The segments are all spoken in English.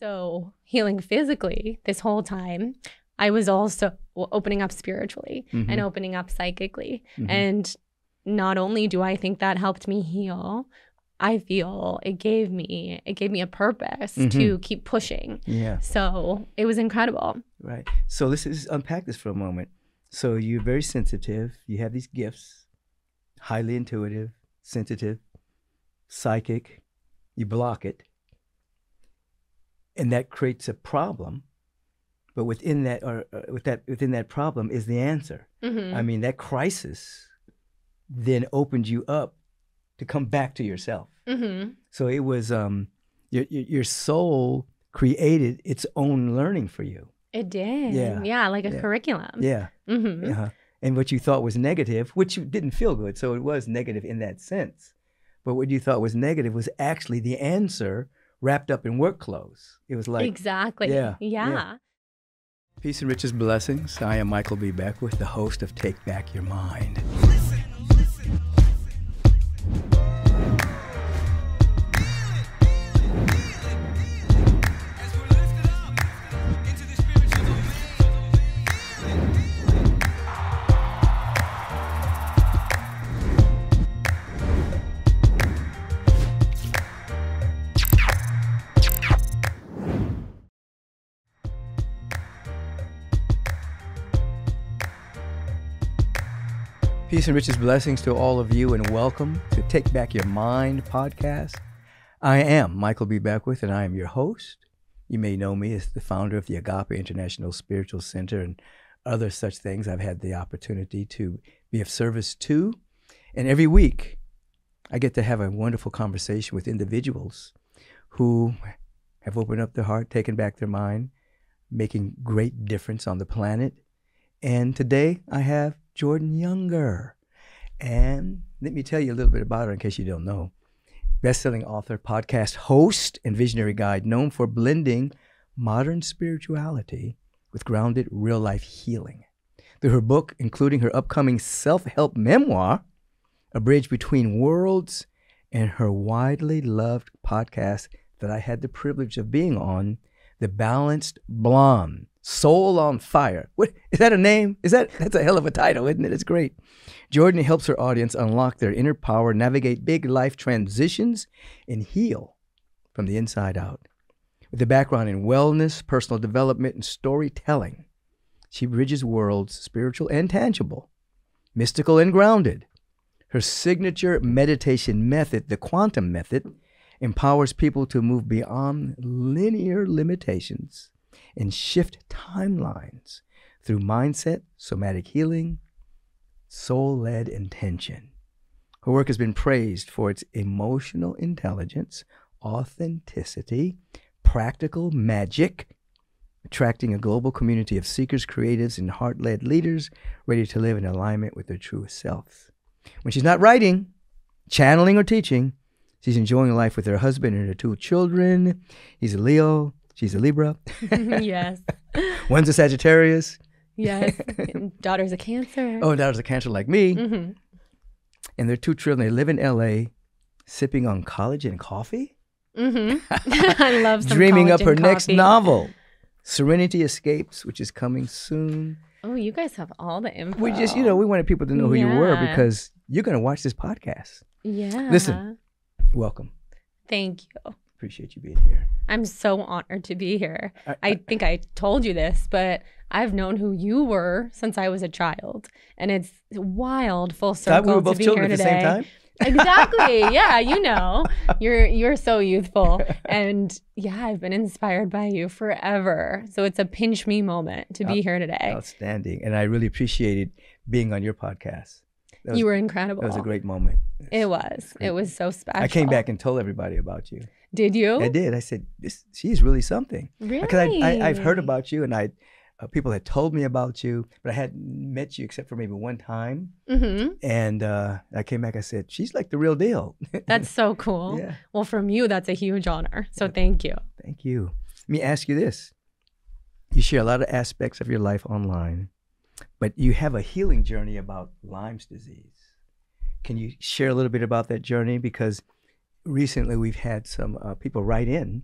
So healing physically this whole time, I was also opening up spiritually and opening up psychically. And not only do I think that helped me heal, I feel it gave me a purpose to keep pushing. Yeah. So it was incredible. Right. So let's unpack this for a moment. So you're very sensitive. You have these gifts, highly intuitive, sensitive, psychic. You block it. And that creates a problem. But within that, within that problem is the answer. I mean, that crisis then opened you up to come back to yourself. So it was your soul created its own learning for you. It did. Yeah, like a curriculum. Yeah. And what you thought was negative, which you didn't feel good, so it was negative in that sense. But what you thought was negative was actually the answer wrapped up in work clothes. It was like exactly. Yeah. Peace and riches blessings. I am Michael B. Beckwith, the host of Take Back Your Mind. Peace and riches blessings to all of you, and welcome to Take Back Your Mind podcast. I am Michael B. Beckwith, and I am your host. You may know me as the founder of the Agape International Spiritual Center and other such things I've had the opportunity to be of service to. And every week, I get to have a wonderful conversation with individuals who have opened up their heart, taken back their mind, making great difference on the planet. And today, I have Jordan Younger. And let me tell you a little bit about her in case you don't know. Best-selling author, podcast host, and visionary guide known for blending modern spirituality with grounded real-life healing. Through her book, including her upcoming self-help memoir, A Bridge Between Worlds, and her widely loved podcast that I had the privilege of being on, The Balanced Blonde. Soul on Fire. What is that a name? That's a hell of a title, isn't it? It's great. Jordan helps her audience unlock their inner power, navigate big life transitions, and heal from the inside out. With a background in wellness, personal development, and storytelling, she bridges worlds, spiritual and tangible, mystical and grounded. Her signature meditation method, the quantum method, empowers people to move beyond linear limitations and shift timelines through mindset, somatic healing, soul-led intention. Her work has been praised for its emotional intelligence, authenticity, practical magic, attracting a global community of seekers, creatives, and heart-led leaders ready to live in alignment with their truest selves. When she's not writing, channeling, or teaching, she's enjoying life with her husband and her 2 children. He's a Leo. She's a Libra. Yes. One's a Sagittarius. Yes. Daughter's a Cancer. Oh, daughter's a Cancer like me. And their 2 children, they live in LA, sipping on collagen coffee. I love some dreaming up her coffee. next novel, Serenity Escapes, which is coming soon. Oh, you guys have all the info. We just, we wanted people to know who you were because you're going to watch this podcast. Yeah. Listen, welcome. Thank you. Appreciate you being here. I'm so honored to be here. I think I told you this, but I've known who you were since I was a child. And it's wild, full circle we were both to be children here at the today. same time? Exactly. Yeah, you're so youthful. And yeah, I've been inspired by you forever. So it's a pinch me moment to be here today. Outstanding. And I really appreciated being on your podcast. You were incredible. That was a great moment. It was. It was so special. I came back and told everybody about you. Did you? I did. I said, she's really something. Really? Because I've heard about you, and people had told me about you, but I hadn't met you except for maybe one time. And I came back, I said, she's like the real deal. That's so cool. Yeah. Well, from you, that's a huge honor. So thank you. Thank you. Let me ask you this. You share a lot of aspects of your life online, but you have a healing journey about Lyme's disease. Can you share a little bit about that journey? Because recently we've had some people write in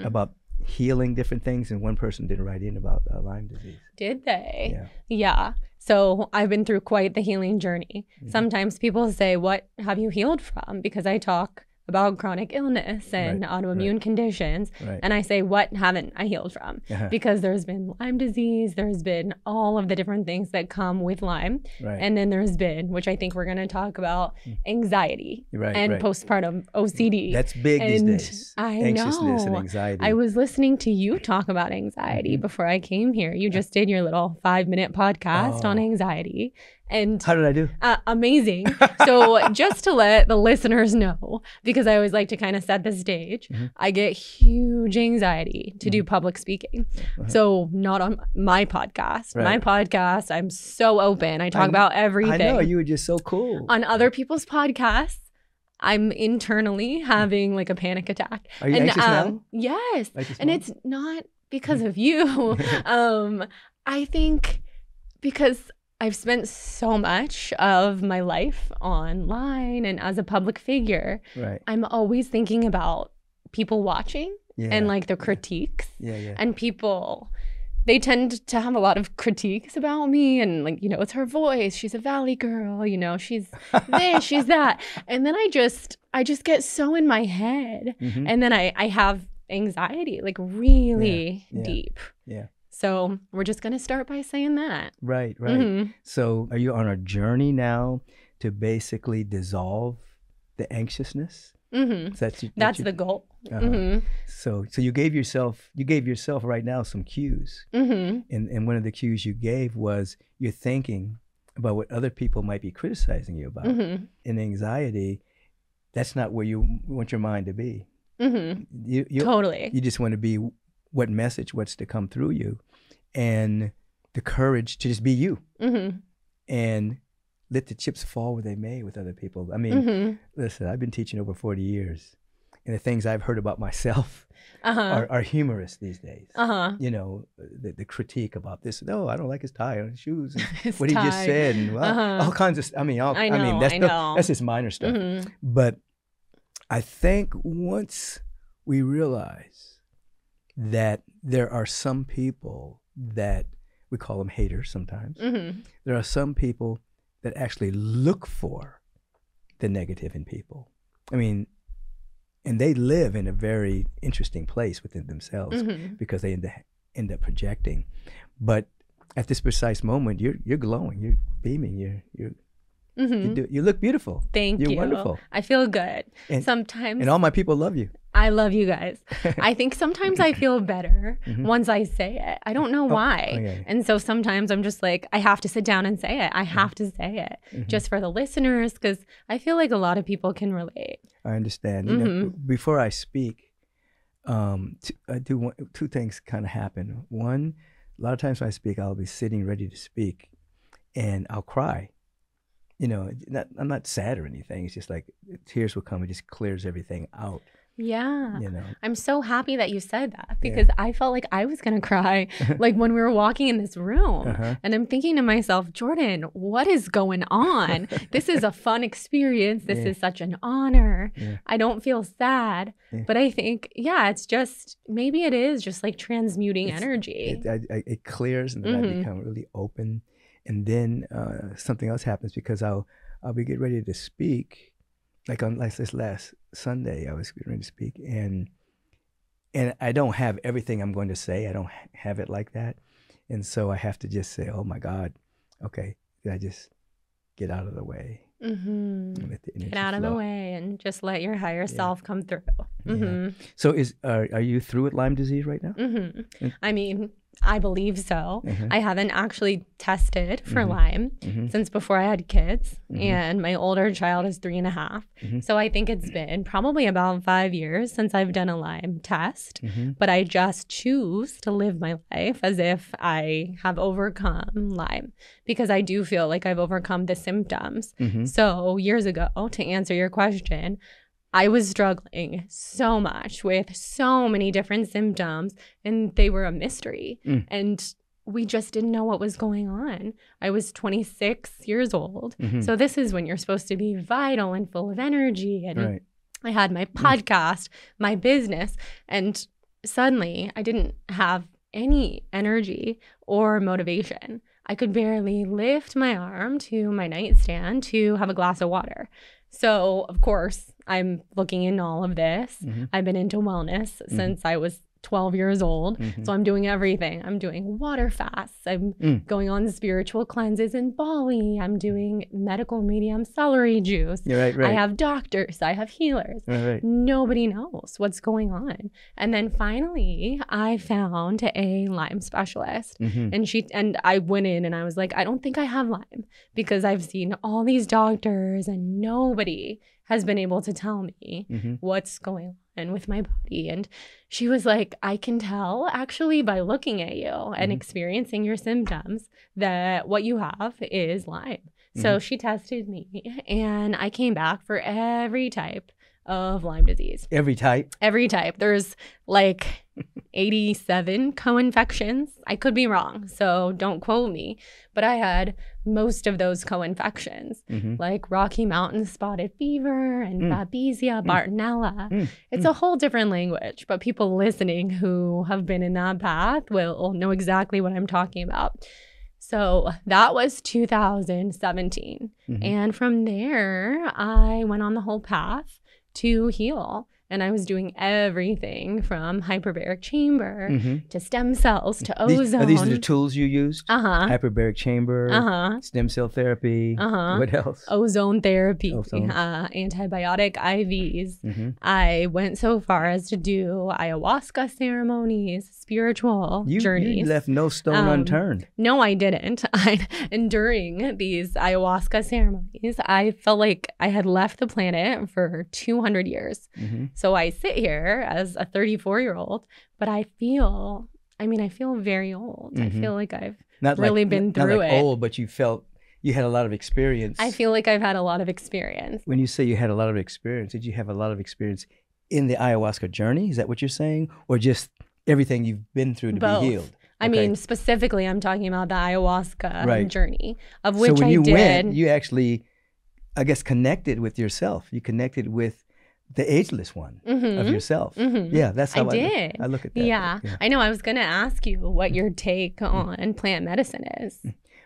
about healing different things, and one person did write in about Lyme disease. Did they? Yeah. Yeah. So I've been through quite the healing journey. Sometimes people say, what have you healed from? Because I talk about chronic illness and autoimmune conditions. And I say, what haven't I healed from? Because there's been Lyme disease, there's been all of the different things that come with Lyme. And then there's been, which I think we're going to talk about, anxiety and postpartum OCD. That's big these days. Anxiousness and anxiety. I was listening to you talk about anxiety before I came here. You just did your little 5-minute podcast on anxiety. And how did I do? Amazing. So just to let the listeners know, because I always like to kind of set the stage, I get huge anxiety to do public speaking. So not on my podcast. My podcast, I'm so open. I talk about everything. I know, you were just so cool. On other people's podcasts, I'm internally having like a panic attack. Are you anxious now? Yes. And it's not because of you. I think because I've spent so much of my life online and as a public figure. I'm always thinking about people watching and like the critiques. And people, they tend to have a lot of critiques about me and like, you know, it's her voice. She's a Valley girl, you know, she's this, she's that. And then I just get so in my head. And then I have anxiety, like really deep. So we're just going to start by saying that. Right. So are you on a journey now to basically dissolve the anxiousness? That's the goal. So you gave yourself right now some cues. And one of the cues you gave was you're thinking about what other people might be criticizing you about. In anxiety, that's not where you want your mind to be. Totally. You just want to be what's to come through you, and the courage to just be you, and let the chips fall where they may with other people. I mean, listen, I've been teaching over 40 years, and the things I've heard about myself are humorous these days. You know, the critique about this. No, I don't like his tie on his shoes. And what he just said, and all kinds of. I mean, that's just minor stuff. But I think once we realize that there are some people that we call them haters sometimes. There are some people that actually look for the negative in people. I mean, and they live in a very interesting place within themselves because they end up projecting. But at this precise moment, you're glowing, you're beaming, you look beautiful. Thank you. You're wonderful. I feel good. And all my people love you. I love you guys. I think sometimes I feel better once I say it. I don't know why. And so sometimes I'm just like, I have to sit down and say it. I have to say it just for the listeners, because I feel like a lot of people can relate. I understand. You know, before I speak, I do two things kind of happen. One, a lot of times when I speak, I'll be sitting ready to speak and I'll cry. You know, I'm not sad or anything. It's just like tears will come. It just clears everything out. Yeah. You know. I'm so happy that you said that, because I felt like I was going to cry like when we were walking in this room. And I'm thinking to myself, Jordan, what is going on? This is a fun experience. This is such an honor. I don't feel sad. But I think, it's just, maybe it is just like transmuting energy. It clears, and then I become really open. And then something else happens, because I'll be getting ready to speak. Like on this last Sunday, I was getting ready to speak, and I don't have everything I'm going to say. I don't have it like that, and so I have to just say, "Oh my God, okay, did I just get out of the way?" Get out of the way and just let your higher self come through. So, are you through with Lyme disease right now? I mean, I believe so. I haven't actually tested for Lyme since before I had kids, and my older child is 3.5. So I think it's been probably about 5 years since I've done a Lyme test, but I just choose to live my life as if I have overcome Lyme, because I do feel like I've overcome the symptoms. So years ago, to answer your question, I was struggling so much with so many different symptoms, and they were a mystery. And we just didn't know what was going on. I was 26 years old. So this is when you're supposed to be vital and full of energy. And I had my podcast, my business, and suddenly I didn't have any energy or motivation. I could barely lift my arm to my nightstand to have a glass of water. So, of course, I'm looking into all of this. I've been into wellness since I was 12 years old. So I'm doing everything. I'm doing water fasts. I'm going on spiritual cleanses in Bali. I'm doing medical medium celery juice. Right. I have doctors. I have healers. Right. Nobody knows what's going on. And then finally, I found a Lyme specialist. And I went in and I was like, I don't think I have Lyme, because I've seen all these doctors and nobody has been able to tell me what's going on with my body. And she was like, I can tell actually by looking at you and experiencing your symptoms that what you have is Lyme. So she tested me and I came back for every type of Lyme disease. Every type? Every type. There's like 87 co-infections. I could be wrong, so don't quote me. But I had most of those co-infections, like Rocky Mountain spotted fever and Babesia, Bartonella. It's a whole different language, but people listening who have been in that path will know exactly what I'm talking about. So that was 2017. And from there, I went on the whole path to heal. And I was doing everything from hyperbaric chamber to stem cells to ozone. These are the tools you used? Hyperbaric chamber, stem cell therapy. What else? Ozone therapy, antibiotic IVs. I went so far as to do ayahuasca ceremonies, spiritual journeys. You left no stone unturned. No, I didn't. And during these ayahuasca ceremonies, I felt like I had left the planet for 200 years. So I sit here as a 34-year-old, but I feel very old. I feel like I've really been through not like it. Old, but you felt you had a lot of experience. I feel like I've had a lot of experience. When you say you had a lot of experience, did you have a lot of experience in the ayahuasca journey? Is that what you're saying? Or just everything you've been through to Both. be healed? I mean, specifically, I'm talking about the ayahuasca journey, of which so when I you did. went, you actually, I guess, connected with yourself. You connected with the ageless one of yourself. Yeah, that's how I look at that. Yeah, I know. I was going to ask you what your take on plant medicine is.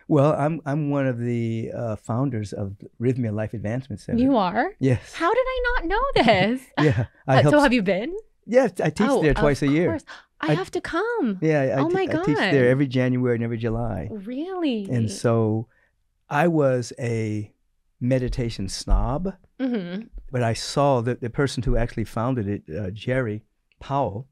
Well, I'm one of the founders of Rhythmia Life Advancement Center. You are? Yes. How did I not know this? Yeah. So have you been? Yes, I teach there twice a year. Of course. I have to come. Yeah. Oh my God. I teach there every January and every July. Really? And so I was a meditation snob, but I saw that the person who actually founded it, Jerry Powell,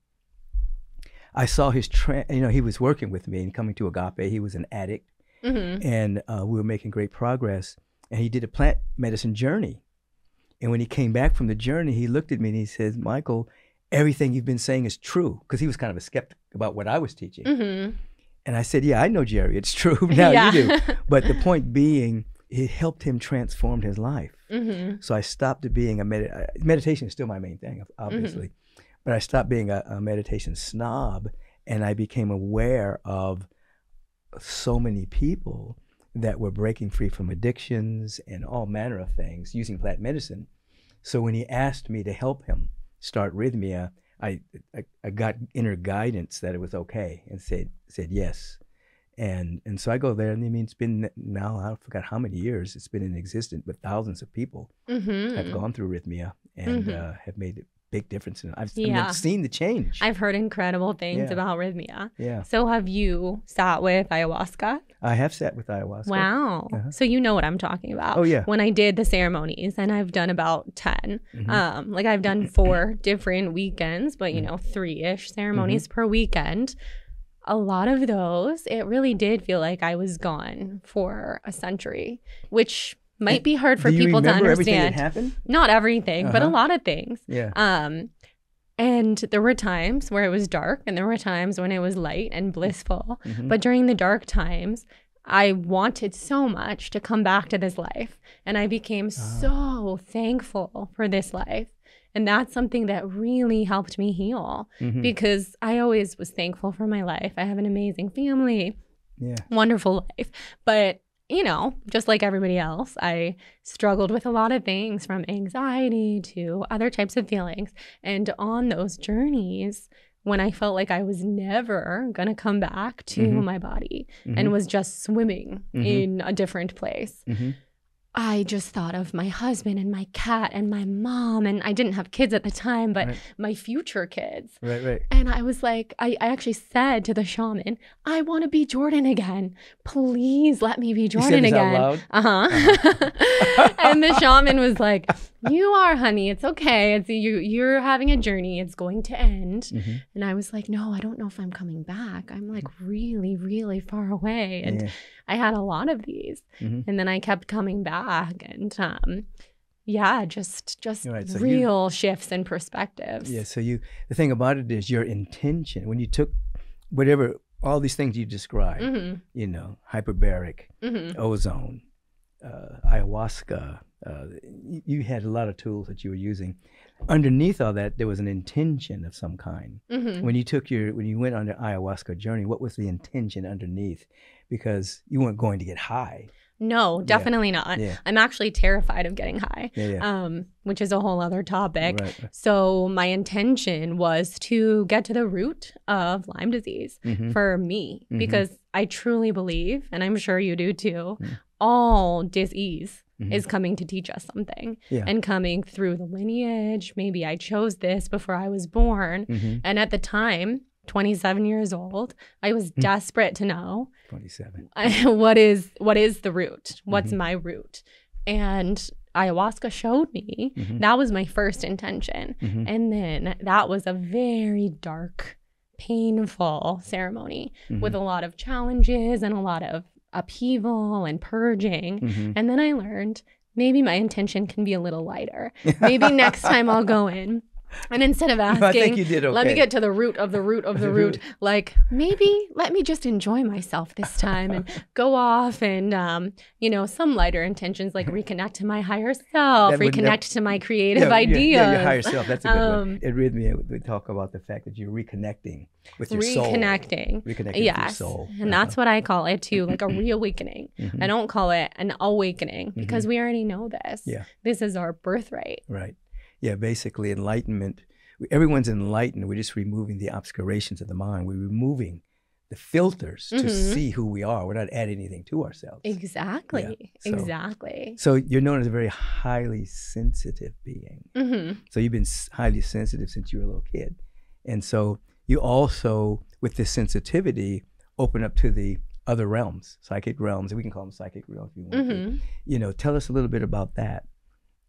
I saw his he was working with me and coming to Agape. He was an addict, and we were making great progress. And he did a plant medicine journey. And when he came back from the journey, he looked at me and he said, Michael, everything you've been saying is true, because he was kind of a skeptic about what I was teaching. And I said, yeah, I know, Jerry, it's true. Now you do. But the point being, it helped him transform his life. So I stopped being meditation is still my main thing, obviously, but I stopped being a meditation snob, and I became aware of so many people that were breaking free from addictions and all manner of things using plant medicine. So when he asked me to help him start Rhythmia, I got inner guidance that it was okay, and said yes. And so I go there, and I mean, it's been now, I forgot how many years it's been in existence, but thousands of people have gone through Rhythmia and have made a big difference. And I've seen the change. I've heard incredible things about Rhythmia. Yeah. So have you sat with ayahuasca? I have sat with ayahuasca. Wow. So you know what I'm talking about. Oh, yeah. When I did the ceremonies, and I've done about 10. Like I've done 4 different weekends, but 3-ish ceremonies per weekend. A lot of those, it really did feel like I was gone for a century, which might be hard for people to understand. Everything that happened? Not everything, but a lot of things. Yeah. And there were times where it was dark, and there were times when it was light and blissful. But during the dark times, I wanted so much to come back to this life. And I became so thankful for this life. And that's something that really helped me heal, because I always was thankful for my life. I have an amazing family, wonderful life. But, just like everybody else, I struggled with a lot of things, from anxiety to other types of feelings. And on those journeys, when I felt like I was never going to come back to my body and was just swimming in a different place. I just thought of my husband and my cat and my mom, and I didn't have kids at the time, but my future kids. Right. And I was like, I actually said to the shaman, I want to be Jordan again. Please let me be Jordan you said again. this out loud? And the shaman was like, you are, honey. It's okay. It's you're having a journey. It's going to end. And I was like, no, I don't know if I'm coming back. I'm like really, really far away. And I had a lot of these. And then I kept coming back, and just Right, so real shifts in perspectives. Yeah. So the thing about it is your intention when you took whatever, all these things you described, you know, hyperbaric, ozone, ayahuasca, you had a lot of tools that you were using. Underneath all that, there was an intention of some kind. When you went on the ayahuasca journey, what was the intention underneath? Because you weren't going to get high. No, definitely not. Yeah. I'm actually terrified of getting high, which is a whole other topic. Right. So my intention was to get to the root of Lyme disease for me, because I truly believe, and I'm sure you do too, all disease is coming to teach us something and coming through the lineage. Maybe I chose this before I was born. And at the time, 27 years old, I was desperate to know 27. what is the root? What's my root? And ayahuasca showed me that was my first intention. And then that was a very dark, painful ceremony with a lot of challenges and a lot of upheaval and purging. And then I learned maybe my intention can be a little lighter. Maybe next time I'll go in, and instead of asking, I think you did okay. Let me get to the root of the root of the root, like maybe let me just enjoy myself this time and go off and, some lighter intentions like reconnect to my higher self, reconnect to my creative ideas. Yeah, your higher self. That's a good one. At Rhythmia, we talk about the fact that you're reconnecting with your soul. Reconnecting with your soul. And that's what I call it too, like a reawakening. I don't call it an awakening because we already know this. Yeah. This is our birthright. Right. Yeah, basically enlightenment. Everyone's enlightened. We're just removing the obscurations of the mind. We're removing the filters to see who we are. We're not adding anything to ourselves. Exactly. Yeah. Exactly. So you're known as a very highly sensitive being. So you've been highly sensitive since you were a little kid. And so you also, with this sensitivity, open up to the other realms, psychic realms. We can call them psychic realms if you want to. Tell us a little bit about that.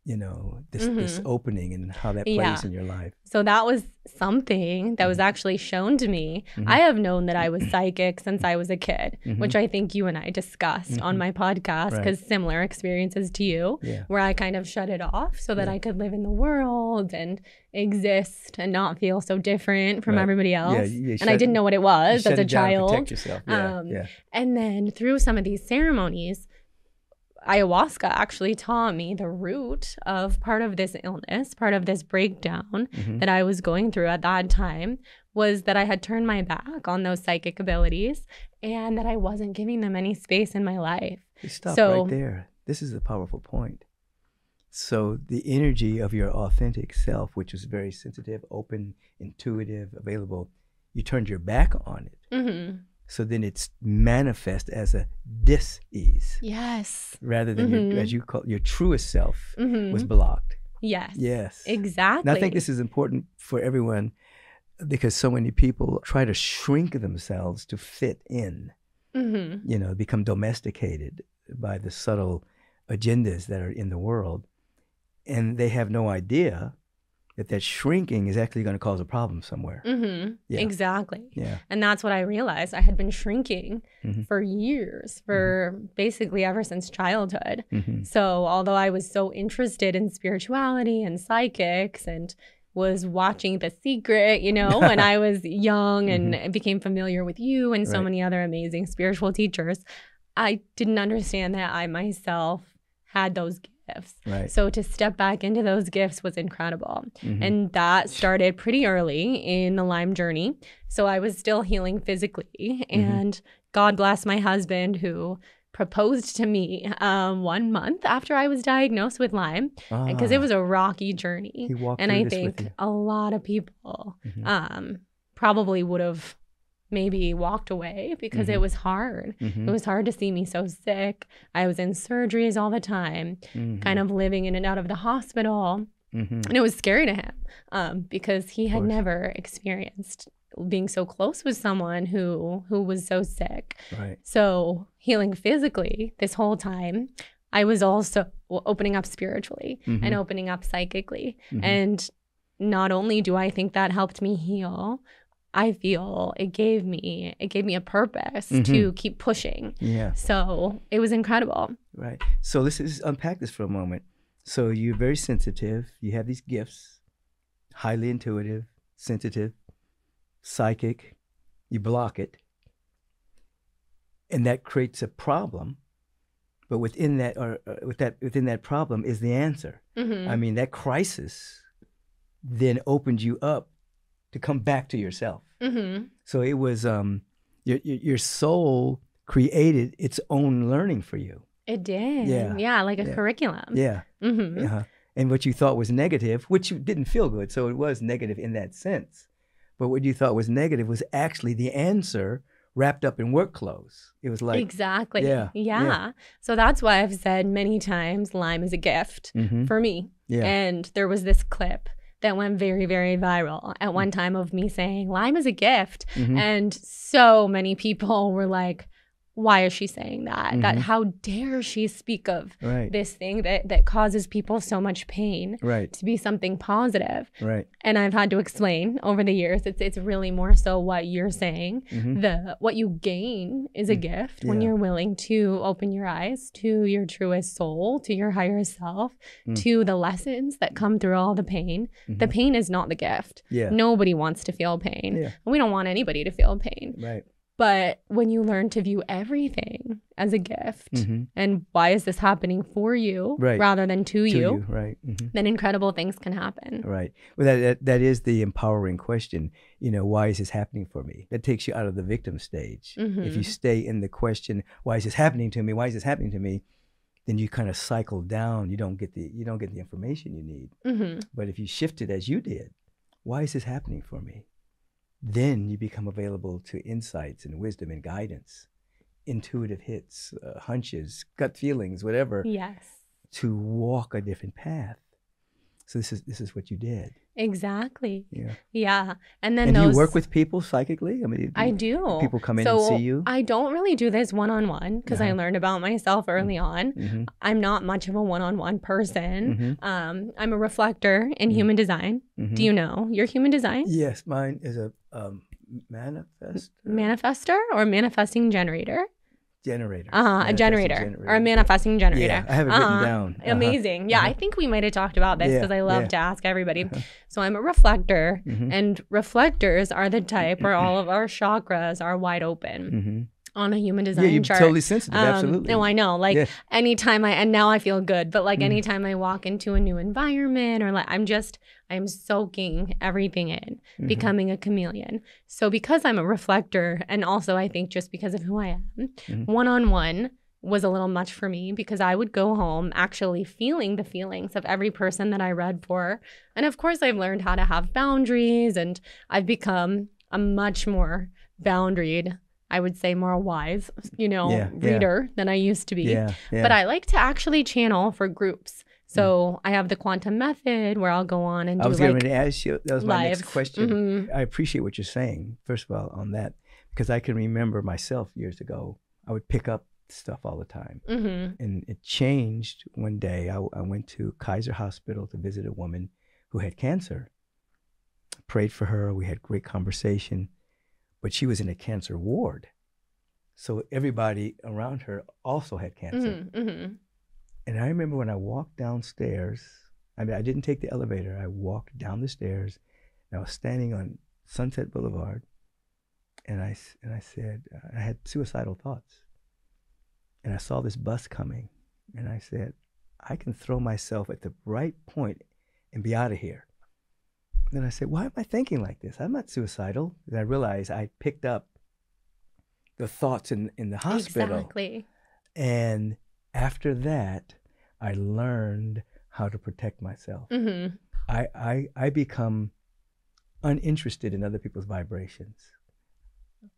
This opening and how that plays in your life. So that was something that was actually shown to me. I have known that I was psychic since I was a kid, which I think you and I discussed on my podcast, because similar experiences to you, where I kind of shut it off so that I could live in the world and exist and not feel so different from everybody else. And I didn't know what it was as a child. Protect yourself. And then through some of these ceremonies, ayahuasca actually taught me the root of part of this illness, part of this breakdown that I was going through at that time, was that I had turned my back on those psychic abilities and that I wasn't giving them any space in my life. Stop right there. This is a powerful point. So the energy of your authentic self, which was very sensitive, open, intuitive, available, you turned your back on it. So then it's manifest as a dis-ease. Yes. Rather than your, as you call it, your truest self was blocked. Yes. Exactly. And I think this is important for everyone because so many people try to shrink themselves to fit in, become domesticated by the subtle agendas that are in the world. And they have no idea that shrinking is actually going to cause a problem somewhere. Exactly. Yeah. And that's what I realized. I had been shrinking for years, for basically ever since childhood. So although I was so interested in spirituality and psychics and was watching The Secret, when I was young and became familiar with you and so many other amazing spiritual teachers, I didn't understand that I myself had those gifts. Right. So to step back into those gifts was incredible. And that started pretty early in the Lyme journey. So I was still healing physically. And God bless my husband, who proposed to me 1 month after I was diagnosed with Lyme, because it was a rocky journey. He walked and through I this think with you. a lot of people probably would have maybe walked away because it was hard. It was hard to see me so sick. I was in surgeries all the time, kind of living in and out of the hospital. And it was scary to him because he had never experienced being so close with someone who was so sick. Right. So healing physically this whole time, I was also opening up spiritually and opening up psychically. And not only do I think that helped me heal, I feel it gave me a purpose to keep pushing. Yeah. So it was incredible. Right. So let's unpack this for a moment. So you're very sensitive. You have these gifts, highly intuitive, sensitive, psychic. You block it. And that creates a problem. But within that, within that problem is the answer. I mean, that crisis then opened you up to come back to yourself. So it was your soul created its own learning for you. It did. Yeah, like a curriculum. Yeah. And what you thought was negative, which didn't feel good, so it was negative in that sense. But what you thought was negative was actually the answer wrapped up in work clothes. It was like exactly. Yeah. So that's why I've said many times Lyme is a gift for me. And there was this clip that went very, very viral at one time of me saying Lyme is a gift. And so many people were like, why is she saying that? That how dare she speak of this thing that causes people so much pain to be something positive. And I've had to explain over the years, it's really more so what you're saying. What you gain is a gift when you're willing to open your eyes to your truest soul, to your higher self, to the lessons that come through all the pain. The pain is not the gift. Nobody wants to feel pain. We don't want anybody to feel pain. But when you learn to view everything as a gift and why is this happening for you rather than to you, then incredible things can happen. Well, that is the empowering question. You know, why is this happening for me? That takes you out of the victim stage. If you stay in the question, why is this happening to me? Why is this happening to me? Then you kind of cycle down. You don't get the information you need. But if you shift it as you did, why is this happening for me? Then you become available to insights and wisdom and guidance, intuitive hits, hunches, gut feelings, whatever. To walk a different path. So this is what you did. Exactly. And then you work with people psychically? I mean, I do. People come in and see you? I don't really do this one-on-one because I learned about myself early on. I'm not much of a one-on-one person. I'm a reflector in human design. Do you know your human design? Yes, mine is a manifestor or manifesting generator. A generator or a manifesting generator. I have it written down. Amazing. I think we might have talked about this because I love to ask everybody. So I'm a reflector, and reflectors are the type where all of our chakras are wide open. On a human design chart. Totally sensitive, absolutely. No, I know. Like anytime and now I feel good, but like anytime I walk into a new environment or like I'm soaking everything in, becoming a chameleon. So because I'm a reflector and also I think just because of who I am, one-on-one was a little much for me because I would go home actually feeling the feelings of every person that I read for. And of course I've learned how to have boundaries and I've become a much more boundaried, I would say more wise, reader than I used to be. But I like to actually channel for groups. So I have the quantum method where I'll go on and do I was going to ask you, that was my live. Next question. I appreciate what you're saying, first of all, on that, because I can remember myself years ago, I would pick up stuff all the time. And it changed one day. I went to Kaiser Hospital to visit a woman who had cancer. Prayed for her. We had great conversation. But she was in a cancer ward. So everybody around her also had cancer. And I remember when I walked downstairs, I didn't take the elevator. I walked down the stairs and I was standing on Sunset Boulevard. And I said, I had suicidal thoughts. And I saw this bus coming. And I said, I can throw myself at the right point and be out of here. Then I said, why am I thinking like this? I'm not suicidal. And I realized I picked up the thoughts in the hospital. Exactly. And after that, I learned how to protect myself. I become uninterested in other people's vibrations.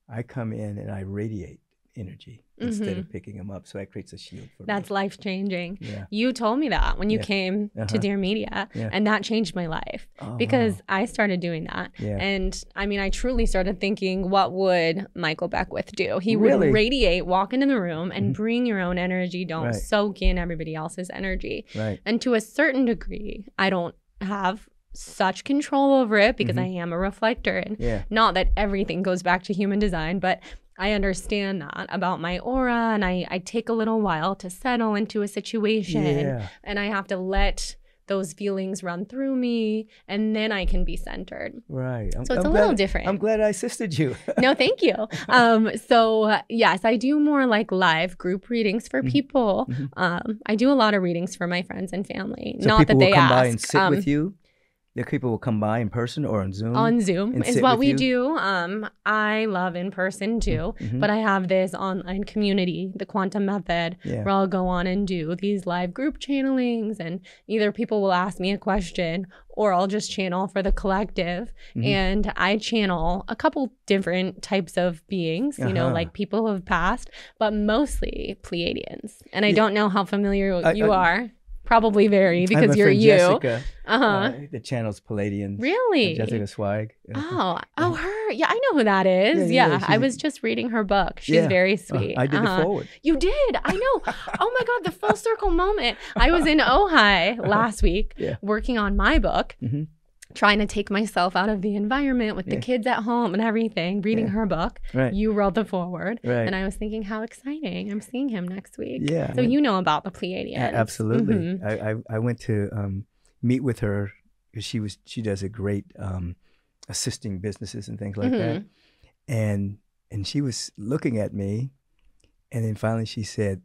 I come in and I radiate energy instead of picking them up. So that creates a shield for me. That's life changing. Yeah. You told me that when you came to Dear Media, and that changed my life because I started doing that. Yeah. And I mean, I truly started thinking, what would Michael Beckwith do? He would radiate, walk into the room and bring your own energy. Don't soak in everybody else's energy. Right. And to a certain degree, I don't have such control over it because I am a reflector. And not that everything goes back to human design, but I understand that about my aura, and I take a little while to settle into a situation, and I have to let those feelings run through me, and then I can be centered. Right. So it's a little different. I'm glad I assisted you. No, thank you. So yes, I do more like live group readings for people. I do a lot of readings for my friends and family. So not that they ask. People will come by and sit with you? The people will come by in person or on Zoom? On Zoom is what we do. I love in person too, but I have this online community, the Quantum Method, where I'll go on and do these live group channelings, and either people will ask me a question or I'll just channel for the collective. And I channel a couple different types of beings, you know, like people who have passed, but mostly Pleiadians. And I don't know how familiar you are. Probably very, because you're you. Jessica, the channel's Pleiadians. Really? Jessica Swag. Oh, her. Yeah, I know who that is. Yeah, I was just reading her book. She's very sweet. I did the forward. You did? I know. Oh my God, the full circle moment. I was in Ojai last week working on my book. Trying to take myself out of the environment with the kids at home and everything, reading her book. You wrote the foreword. And I was thinking, how exciting. I'm seeing him next week. So you know about the Pleiadians. Absolutely. I went to meet with her because she does a great assisting businesses and things like that. And she was looking at me, and then finally she said,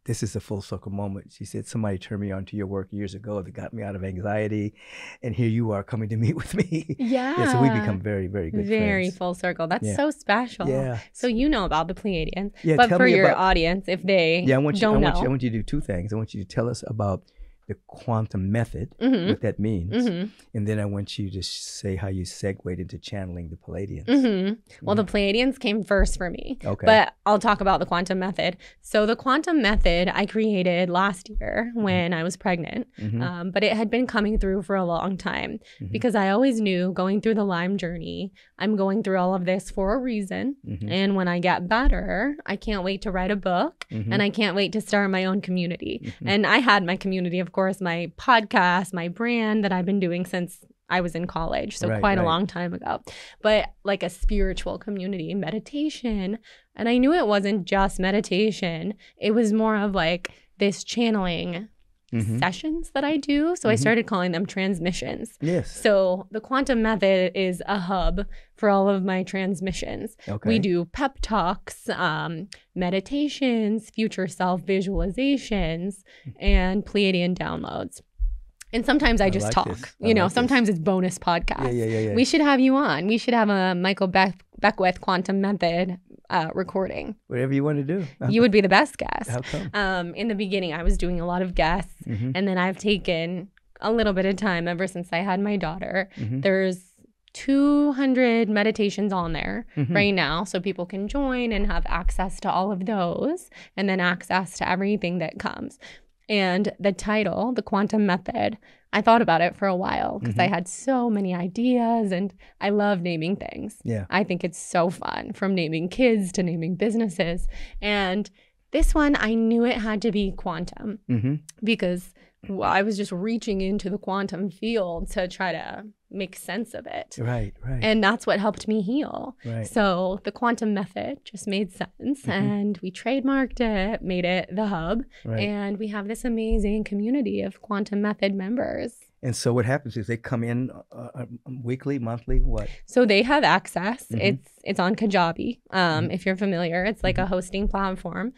this is a full circle moment. She said, somebody turned me on to your work years ago that got me out of anxiety. And here you are coming to meet with me. Yeah. So we become very, very good friends. Very full circle. That's so special. Yeah. So you know about the Pleiadians. But for your audience, if they don't know. I want you to do two things. I want you to tell us about the quantum method, what that means. And then I want you to say how you segued into channeling the Pleiadians. Well, the Pleiadians came first for me, but I'll talk about the quantum method. So the quantum method I created last year when I was pregnant, but it had been coming through for a long time because I always knew going through the Lyme journey, I'm going through all of this for a reason. And when I get better, I can't wait to write a book and I can't wait to start my own community. And I had my community, of course, my podcast, my brand that I've been doing since I was in college, so quite a long time ago, but like a spiritual community, meditation. And I knew it wasn't just meditation. It was more of like this channeling sessions that I do. So I started calling them transmissions. So the quantum method is a hub for all of my transmissions. We do pep talks, meditations, future self visualizations, and Pleiadian downloads. And sometimes I just talk, sometimes it's bonus podcasts. We should have you on. We should have a Michael Beckwith quantum method recording. Whatever you want to do. You would be the best guest. How come? In the beginning, I was doing a lot of guests, and then I've taken a little bit of time ever since I had my daughter. There's 200 meditations on there right now, so people can join and have access to all of those, and then access to everything that comes. And the title, The Quantum Method, I thought about it for a while because I had so many ideas, and I love naming things. I think it's so fun, from naming kids to naming businesses. And this one, I knew it had to be quantum because I was just reaching into the quantum field to try to make sense of it. And that's what helped me heal. So the quantum method just made sense, and we trademarked it, made it the hub, and we have this amazing community of quantum method members. And so what happens is they come in weekly, monthly, what? So they have access. It's on Kajabi, if you're familiar. It's like a hosting platform.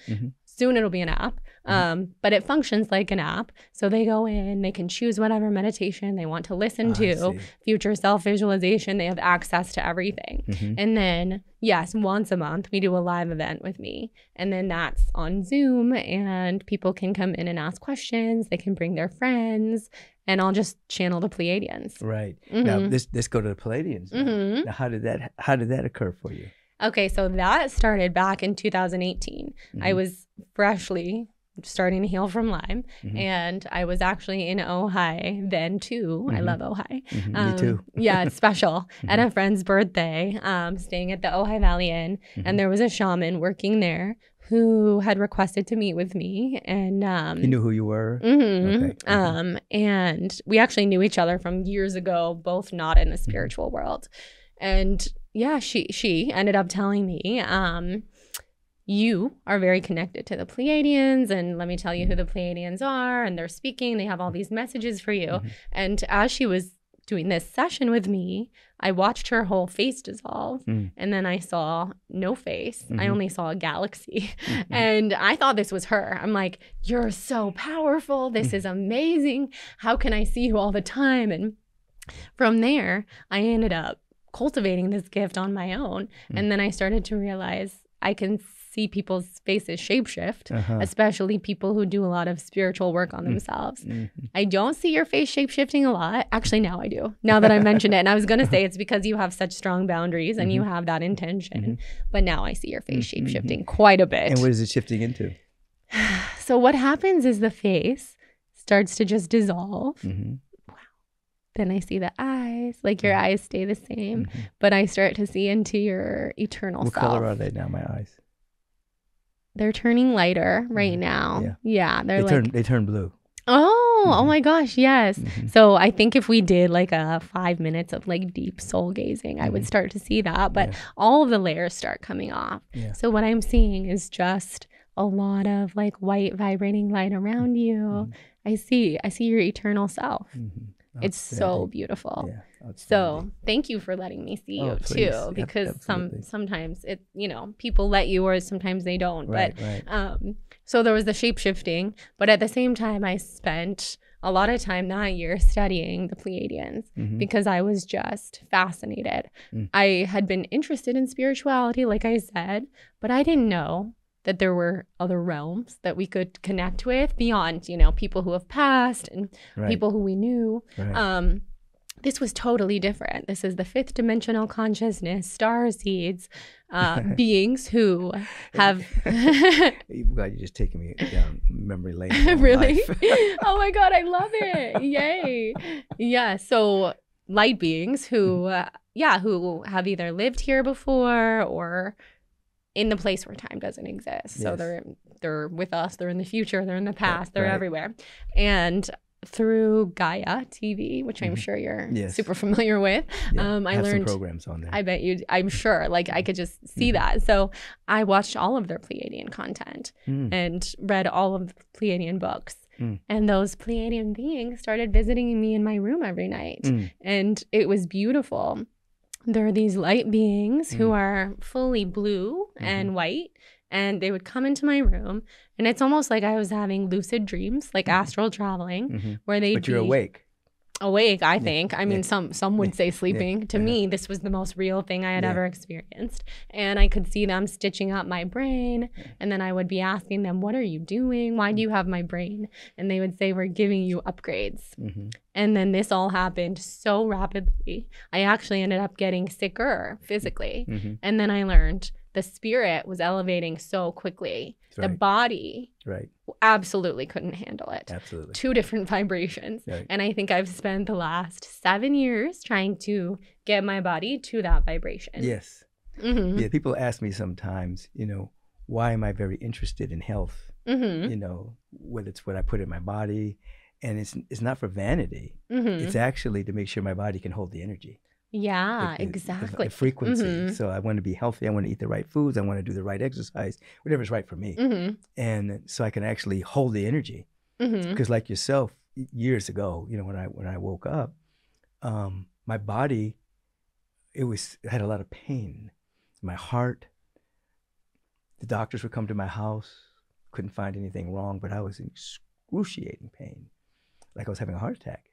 soon it'll be an app, but it functions like an app. So they go in, they can choose whatever meditation they want to listen to, future self-visualization. They have access to everything. And then, yes, once a month, we do a live event with me. And then that's on Zoom, and people can come in and ask questions. They can bring their friends, and I'll just channel the Pleiadians. Right. Now, let's go to the Pleiadians. Now, how did that occur for you? Okay, so that started back in 2018. I was freshly starting to heal from Lyme, and I was actually in Ojai then too. I love Ojai. Me too. Yeah, it's special. At a friend's birthday, staying at the Ojai Valley Inn, and there was a shaman working there who had requested to meet with me, and he knew who you were. Okay. And we actually knew each other from years ago, both not in the spiritual world. And yeah, she ended up telling me, you are very connected to the Pleiadians, and let me tell you who the Pleiadians are, and they're speaking, they have all these messages for you. And as she was doing this session with me, I watched her whole face dissolve, and then I saw no face. I only saw a galaxy. And I thought this was her. I'm like, you're so powerful. This is amazing. How can I see you all the time? And from there, I ended up cultivating this gift on my own. And then I started to realize I can see people's faces shapeshift, especially people who do a lot of spiritual work on themselves. I don't see your face shapeshifting a lot. Actually, now I do, now that I mentioned it. And I was going to say it's because you have such strong boundaries and you have that intention. But now I see your face shapeshifting quite a bit. And what is it shifting into? So what happens is the face starts to just dissolve. Then I see the eyes, like your eyes stay the same, but I start to see into your eternal self. What color are they now, my eyes? They're turning lighter right now. Yeah, they turn blue. Oh my gosh, yes. So I think if we did like a 5 minutes of like deep soul gazing, I would start to see that, but all of the layers start coming off. So what I'm seeing is just a lot of like white vibrating light around you. I see your eternal self. It's so beautiful. So thank you for letting me see you too, because sometimes it, people let you, or sometimes they don't. So there was the shape shifting, but at the same time, I spent a lot of time that year studying the Pleiadians because I was just fascinated. I had been interested in spirituality, like I said, but I didn't know that there were other realms that we could connect with beyond, people who have passed and people who we knew. This was totally different. This is the fifth dimensional consciousness, star seeds, beings who have... You're just taking me down memory lane. Really? Oh my God, I love it. Yay. Yeah, so light beings who, who have either lived here before or in the place where time doesn't exist. So they're with us, they're in the future, they're in the past, they're everywhere. And through Gaia TV, which I'm sure you're super familiar with, I learned some programs on there. I bet you, I'm sure, like I could just see that. So I watched all of their Pleiadian content and read all of the Pleiadian books. And those Pleiadian beings started visiting me in my room every night. And it was beautiful. There are these light beings who are fully blue and white, and they would come into my room, and it's almost like I was having lucid dreams, like astral traveling, where they'd But you're awake. Awake, I think. I mean, some would say sleeping. To me, this was the most real thing I had ever experienced. And I could see them stitching up my brain. And then I would be asking them, what are you doing? Why do you have my brain? And they would say, we're giving you upgrades. And then this all happened so rapidly. I actually ended up getting sicker physically. And then I learned the spirit was elevating so quickly. The body absolutely couldn't handle it. Absolutely. 2 different vibrations. And I think I've spent the last 7 years trying to get my body to that vibration. Yes. Yeah, people ask me sometimes, why am I very interested in health? Whether it's what I put in my body. And it's not for vanity. It's actually to make sure my body can hold the energy. Yeah, exactly. The frequency. So I want to be healthy. I want to eat the right foods. I want to do the right exercise, whatever's right for me. And so I can actually hold the energy. Because like yourself, years ago, when I woke up, my body, it had a lot of pain. My heart, the doctors would come to my house. couldn't find anything wrong, but I was in excruciating pain, like I was having a heart attack.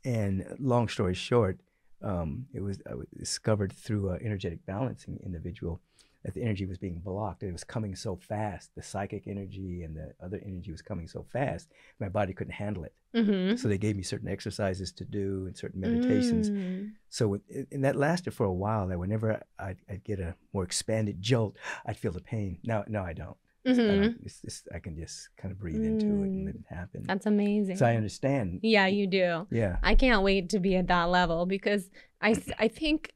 And long story short, I was discovered through an energetic balancing individual that the energy was being blocked. It was coming so fast. The psychic energy and the other energy was coming so fast, my body couldn't handle it. Mm-hmm. So they gave me certain exercises to do and certain meditations. So and that lasted for a while. That whenever I'd get a more expanded jolt, I'd feel the pain. Now I don't. I can just kind of breathe into it and let it happen. That's amazing. So I understand. Yeah, you do. Yeah. I can't wait to be at that level, because I think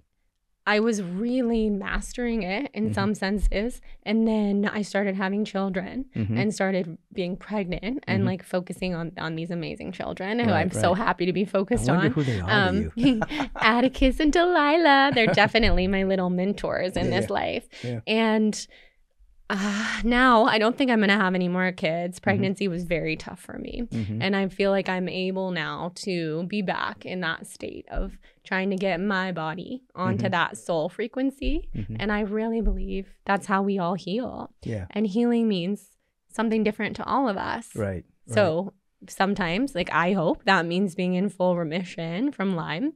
I was really mastering it in some senses. And then I started having children and started being pregnant and like focusing on these amazing children who I'm so happy to be focused on. I wonder who they are to you. Atticus and Delilah. They're definitely my little mentors in this life. Yeah. And now I don't think I'm going to have any more kids. Pregnancy was very tough for me. And I feel like I'm able now to be back in that state of trying to get my body onto that soul frequency. And I really believe that's how we all heal. Yeah. And healing means something different to all of us. Right. So sometimes, like, I hope that means being in full remission from Lyme.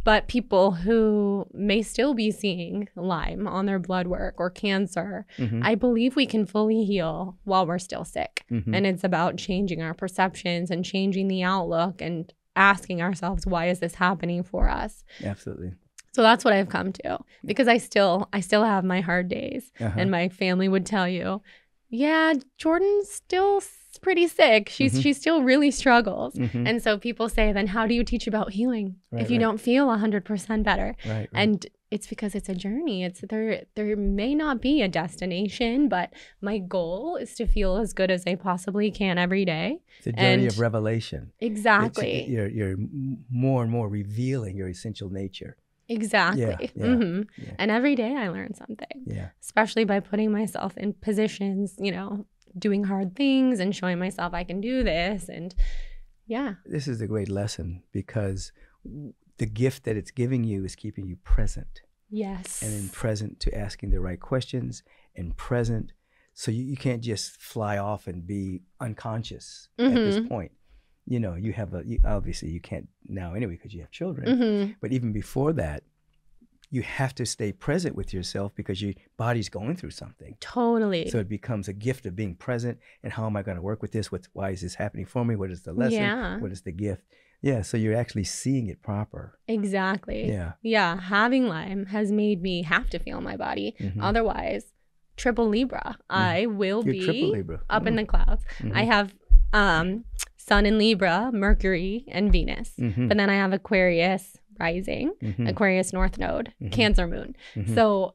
But people who may still be seeing Lyme on their blood work or cancer, I believe we can fully heal while we're still sick. And it's about changing our perceptions and changing the outlook and asking ourselves, why is this happening for us? Absolutely. So that's what I've come to, because I still have my hard days. And my family would tell you, yeah, Jordan's still pretty sick. She still really struggles. And so people say, then how do you teach about healing if you don't feel 100% better? And it's because it's a journey. It's there may not be a destination, but my goal is to feel as good as I possibly can every day. It's a journey of revelation. Exactly. You're more and more revealing your essential nature. Exactly. Yeah. And every day I learn something. Yeah. Especially by putting myself in positions, doing hard things and showing myself I can do this. And this is a great lesson, because the gift that it's giving you is keeping you present. Yes. And then present to asking the right questions, and present. So you can't just fly off and be unconscious at this point. You have obviously you can't now anyway because you have children. But even before that, you have to stay present with yourself because your body's going through something. Totally. So it becomes a gift of being present. And how am I going to work with this? Why is this happening for me? What is the lesson? Yeah. What is the gift? Yeah. So you're actually seeing it proper. Exactly. Yeah. Yeah. Having Lyme has made me have to feel my body. Otherwise, triple Libra. I will You're be triple Libra. up in the clouds. I have Sun in Libra, Mercury, and Venus. But then I have Aquarius rising, Aquarius North Node, Cancer moon. So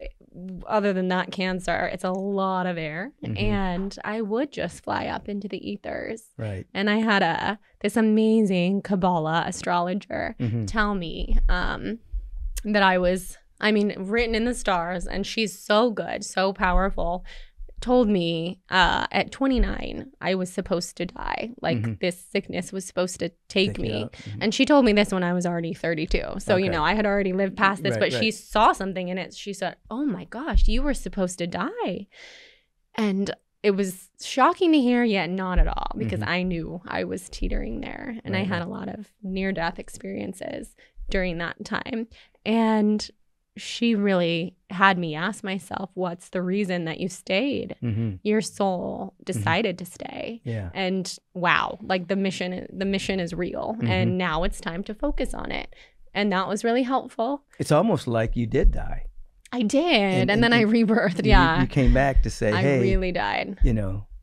other than that Cancer, it's a lot of air. And I would just fly up into the ethers. Right. And I had this amazing Kabbalah astrologer tell me that I was, written in the stars, and she's so good, so powerful, told me at 29 I was supposed to die. Like this sickness was supposed to take me. And she told me this when I was already 32. So, I had already lived past this, but she saw something in it. She said, oh my gosh, you were supposed to die. And it was shocking to hear, yet not at all, because I knew I was teetering there. And I had a lot of near-death experiences during that time. And she really had me ask myself, what's the reason that you stayed? Your soul decided to stay. Yeah. And wow, like the mission is real. And now it's time to focus on it. And that was really helpful. It's almost like you did die. I did. And then I rebirthed. Yeah. You came back to say, hey, I really died.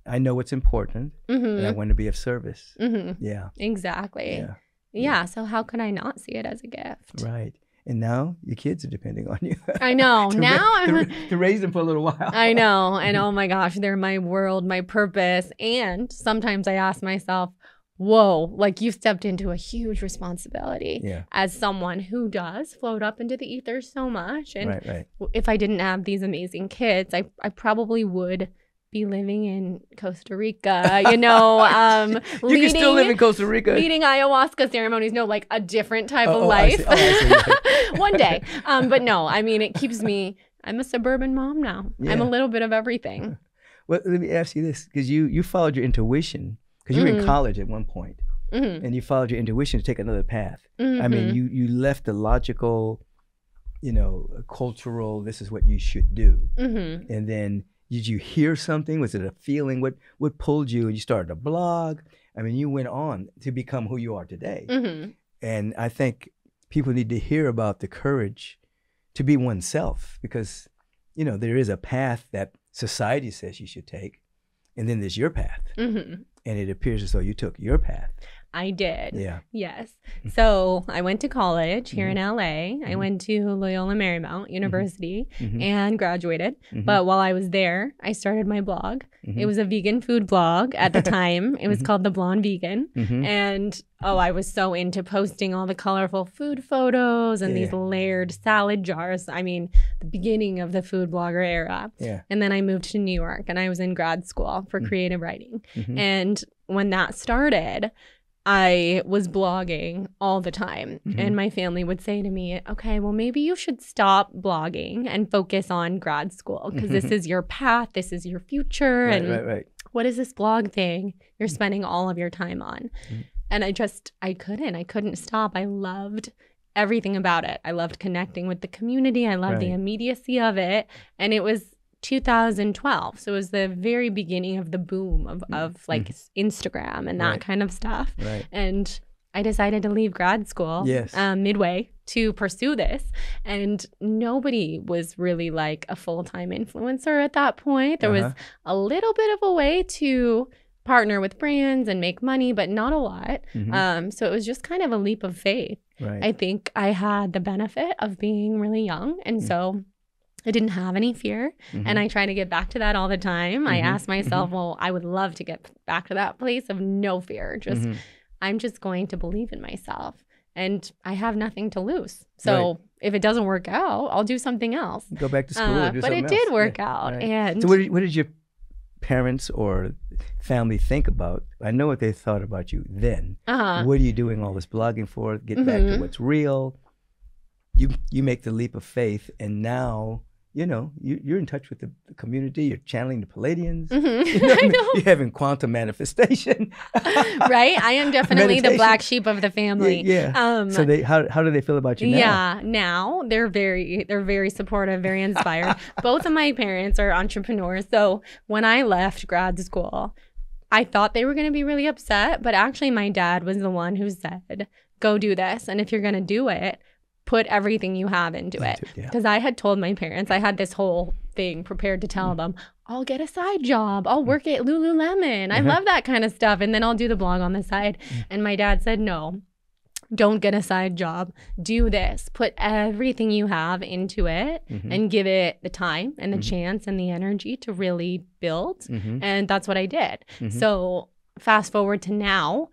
I know what's important and I want to be of service. Yeah. Exactly. Yeah. So how could I not see it as a gift? Right. And now your kids are depending on you. I know. to raise them for a little while. I know. And oh my gosh, they're my world, my purpose. And sometimes I ask myself, whoa, like you stepped into a huge responsibility as someone who does float up into the ether so much. And if I didn't have these amazing kids, I probably would be living in Costa Rica, you can still live in Costa Rica. Leading ayahuasca ceremonies, like a different type of life. I see. One day. But no, it keeps me, I'm a suburban mom now. I'm a little bit of everything. Well, let me ask you this, because you followed your intuition, because you were in college at one point, and you followed your intuition to take another path. I mean, you left the logical, cultural, this is what you should do. And then did you hear something? Was it a feeling? What pulled you? You started a blog. I mean, you went on to become who you are today. And I think people need to hear about the courage to be oneself, because, there is a path that society says you should take, and then there's your path. And it appears as though you took your path. I did. Yeah. Yes. So I went to college here in LA. I went to Loyola Marymount University and graduated. But while I was there, I started my blog. It was a vegan food blog at the time. It was called The Blonde Vegan. And I was so into posting all the colorful food photos and these layered salad jars. I mean, the beginning of the food blogger era. And then I moved to New York, and I was in grad school for creative writing. And when that started, I was blogging all the time, and my family would say to me, okay, well, maybe you should stop blogging and focus on grad school, because this is your path, this is your future, and what is this blog thing you're spending all of your time on? And I couldn't stop. I loved everything about it. I loved connecting with the community. I loved the immediacy of it. And it was 2012. So it was the very beginning of the boom of like Instagram and that kind of stuff. And I decided to leave grad school midway to pursue this. And nobody was really like a full-time influencer at that point. There was a little bit of a way to partner with brands and make money, but not a lot. So it was just kind of a leap of faith. I think I had the benefit of being really young. And so I didn't have any fear. And I try to get back to that all the time. I ask myself, well, I would love to get back to that place of no fear. I'm just going to believe in myself, and I have nothing to lose. So if it doesn't work out, I'll do something else. Go back to school or do but something it did work out. And so what did your parents or family think about? I know what they thought about you then. What are you doing all this blogging for? Get back to what's real. You make the leap of faith, and now you're in touch with the community. You're channeling the Pleiadians. I know. You're having quantum manifestation. Right? I am definitely the black sheep of the family. So how do they feel about you now? Yeah, now they're very supportive, very inspired. Both of my parents are entrepreneurs. So when I left grad school, I thought they were going to be really upset, but actually my dad was the one who said, go do this. And if you're going to do it, put everything you have into it. Because I had told my parents, I had this whole thing prepared to tell them, I'll get a side job. I'll work at Lululemon. I love that kind of stuff. And then I'll do the blog on the side. And my dad said, no, don't get a side job. Do this. Put everything you have into it and give it the time and the chance and the energy to really build. And that's what I did. So fast forward to now,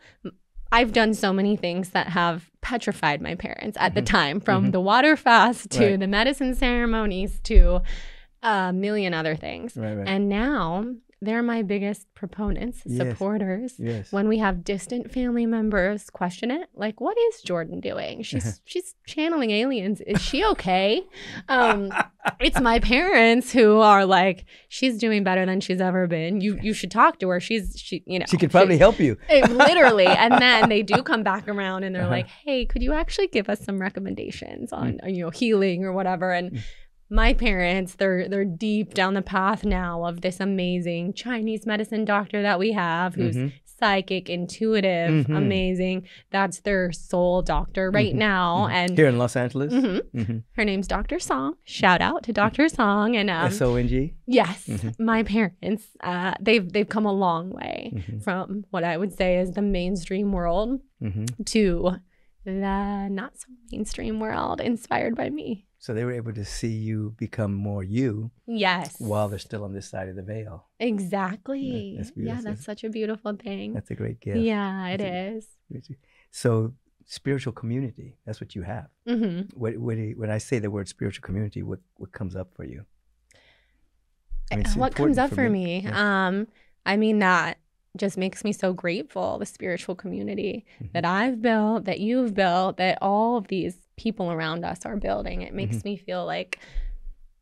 I've done so many things that have petrified my parents at the time, from the water fast to the medicine ceremonies to a million other things. And now they're my biggest proponents, supporters. When we have distant family members question it, like, what is Jordan doing? She's channeling aliens. Is she okay? It's my parents who are like, she's doing better than she's ever been. You should talk to her. She could probably help you. Literally. And then they do come back around and they're like, hey, could you actually give us some recommendations on healing or whatever? And my parents, they're deep down the path now of this amazing Chinese medicine doctor that we have, who's psychic, intuitive, amazing. That's their soul doctor right now. And here in Los Angeles? Her name's Dr. Song. Shout out to Dr. Song. And S-O-N-G? Yes. My parents, they've come a long way from what I would say is the mainstream world to the not so mainstream world, inspired by me. So they were able to see you become more you. Yes. While they're still on this side of the veil. Exactly. That's beautiful. Yeah, that's such a beautiful thing. That's a great gift. Yeah, it is. So spiritual community, that's what you have. When I say the word spiritual community, what comes up for you? What comes up for me? I mean, that just makes me so grateful, the spiritual community that I've built, that you've built, that all of these people around us are building. It makes me feel like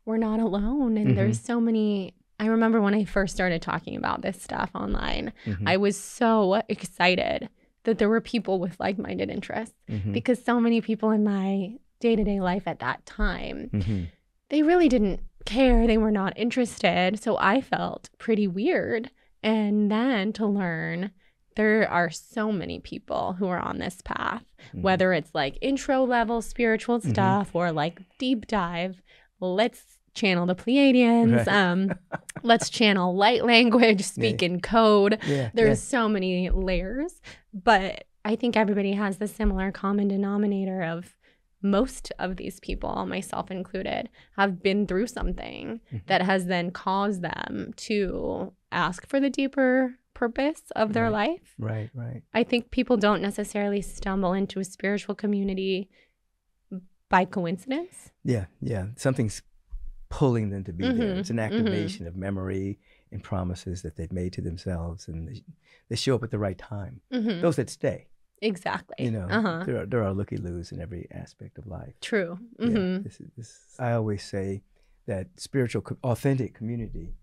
we're not alone, and there's so many I remember when I first started talking about this stuff online, I was so excited that there were people with like-minded interests because so many people in my day-to-day life at that time, they really didn't care. They were not interested. So I felt pretty weird. And then to learn there are so many people who are on this path, whether it's like intro level spiritual stuff or like deep dive. Let's channel the Pleiadians. Right. Let's channel light language, speak in code. There's so many layers, but I think everybody has the similar common denominator of most of these people, myself included, have been through something that has then caused them to ask for the deeper purpose of their life. Right. I think people don't necessarily stumble into a spiritual community by coincidence. Yeah. Something's pulling them to be there. It's an activation of memory and promises that they've made to themselves, and they show up at the right time. Those that stay. Exactly. You know, there are looky-loos in every aspect of life. True. Yeah, I always say that spiritual, authentic community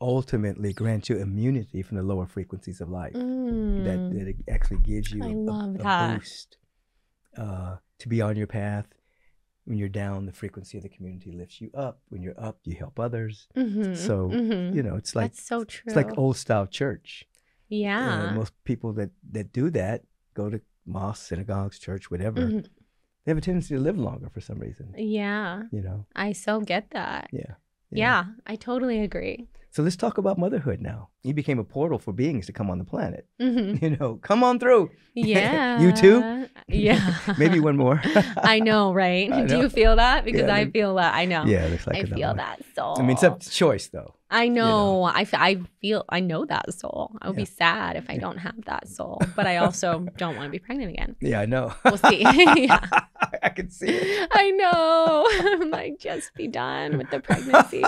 ultimately grants you immunity from the lower frequencies of life. That it actually gives you a boost to be on your path. When you're down, the frequency of the community lifts you up. When you're up, you help others. So, you know, it's like, that's so true. It's like old style church. Yeah. Most people that do that, go to mosques, synagogues, church, whatever, they have a tendency to live longer for some reason. Yeah. You know? I so get that. Yeah, I totally agree. So let's talk about motherhood now. You became a portal for beings to come on the planet. You know, come on through. Yeah. You too? Yeah. Maybe one more. I know, right? Do you feel that? Because I feel that. I know. Yeah, it looks like I feel that soul. I mean, it's a choice, though. I know. You know? I know that soul. I would be sad if I don't have that soul. But I also don't want to be pregnant again. Yeah, I know. We'll see. Yeah. I can see it. I know. I'm like, just be done with the pregnancies.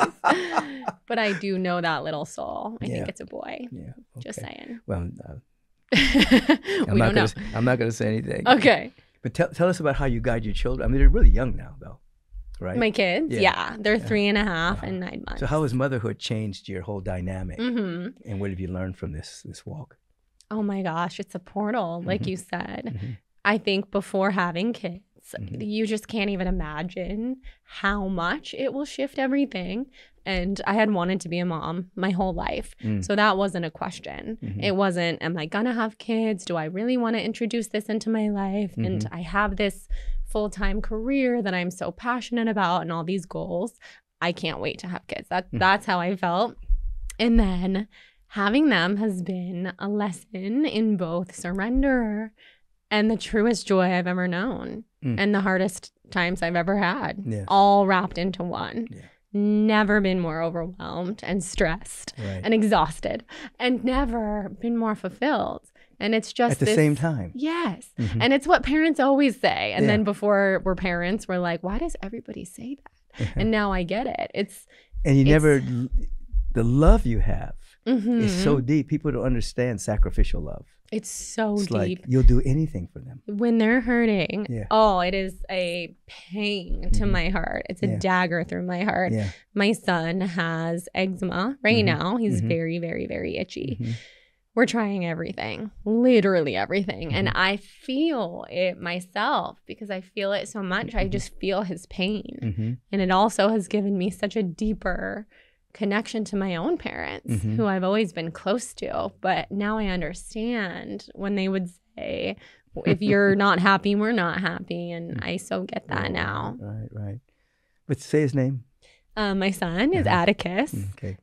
But I do know that little soul. I think it's a boy. Yeah. Okay. Just saying. Well, I'm not going to say anything. Okay. But tell us about how you guide your children. I mean, they're really young now, though, right? My kids? Yeah. They're 3.5 and 9 months. So how has motherhood changed your whole dynamic? And what have you learned from this walk? Oh, my gosh. It's a portal, like you said. I think before having kids, you just can't even imagine how much it will shift everything. And I had wanted to be a mom my whole life. So that wasn't a question. It wasn't, am I going to have kids? Do I really want to introduce this into my life? And I have this full-time career that I'm so passionate about and all these goals. I can't wait to have kids. That's how I felt. And then having them has been a lesson in both surrender and the truest joy I've ever known and the hardest times I've ever had, all wrapped into one. Never been more overwhelmed and stressed and exhausted, and never been more fulfilled. And it's just at the same time. Yes. And it's what parents always say. And then before we're parents, we're like, why does everybody say that? And now I get it. The love you have is so deep. People don't understand sacrificial love. It's so deep. Like you'll do anything for them. When they're hurting, it is a pain to my heart. It's a dagger through my heart. My son has eczema right now. He's very, very, very itchy. We're trying everything, literally everything. And I feel it myself because I feel it so much. I just feel his pain. And it also has given me such a deeper connection to my own parents who I've always been close to. But now I understand when they would say, if you're not happy, we're not happy. And I so get that now. Right. But say his name. My son is Atticus,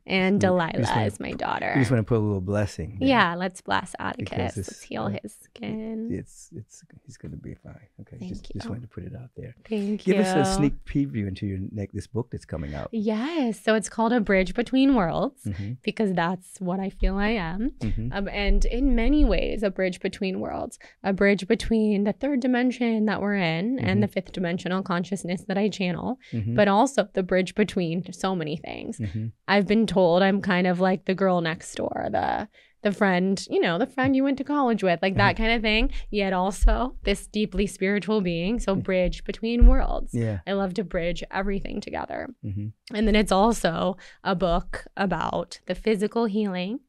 and Delilah is my daughter. You just want to put a little blessing there. Yeah, let's bless Atticus. Let's heal his skin. He's going to be fine. Okay, just wanted to put it out there. Thank you. Give us a sneak preview into this book that's coming out. Yes, so it's called A Bridge Between Worlds because that's what I feel I am. And in many ways, a bridge between worlds, a bridge between the third dimension that we're in and the fifth dimensional consciousness that I channel, but also the bridge between between so many things. I've been told I'm kind of like the girl next door, the friend, the friend you went to college with, like that kind of thing, yet also this deeply spiritual being. So bridge between worlds. Yeah. I love to bridge everything together. And then it's also a book about the physical healing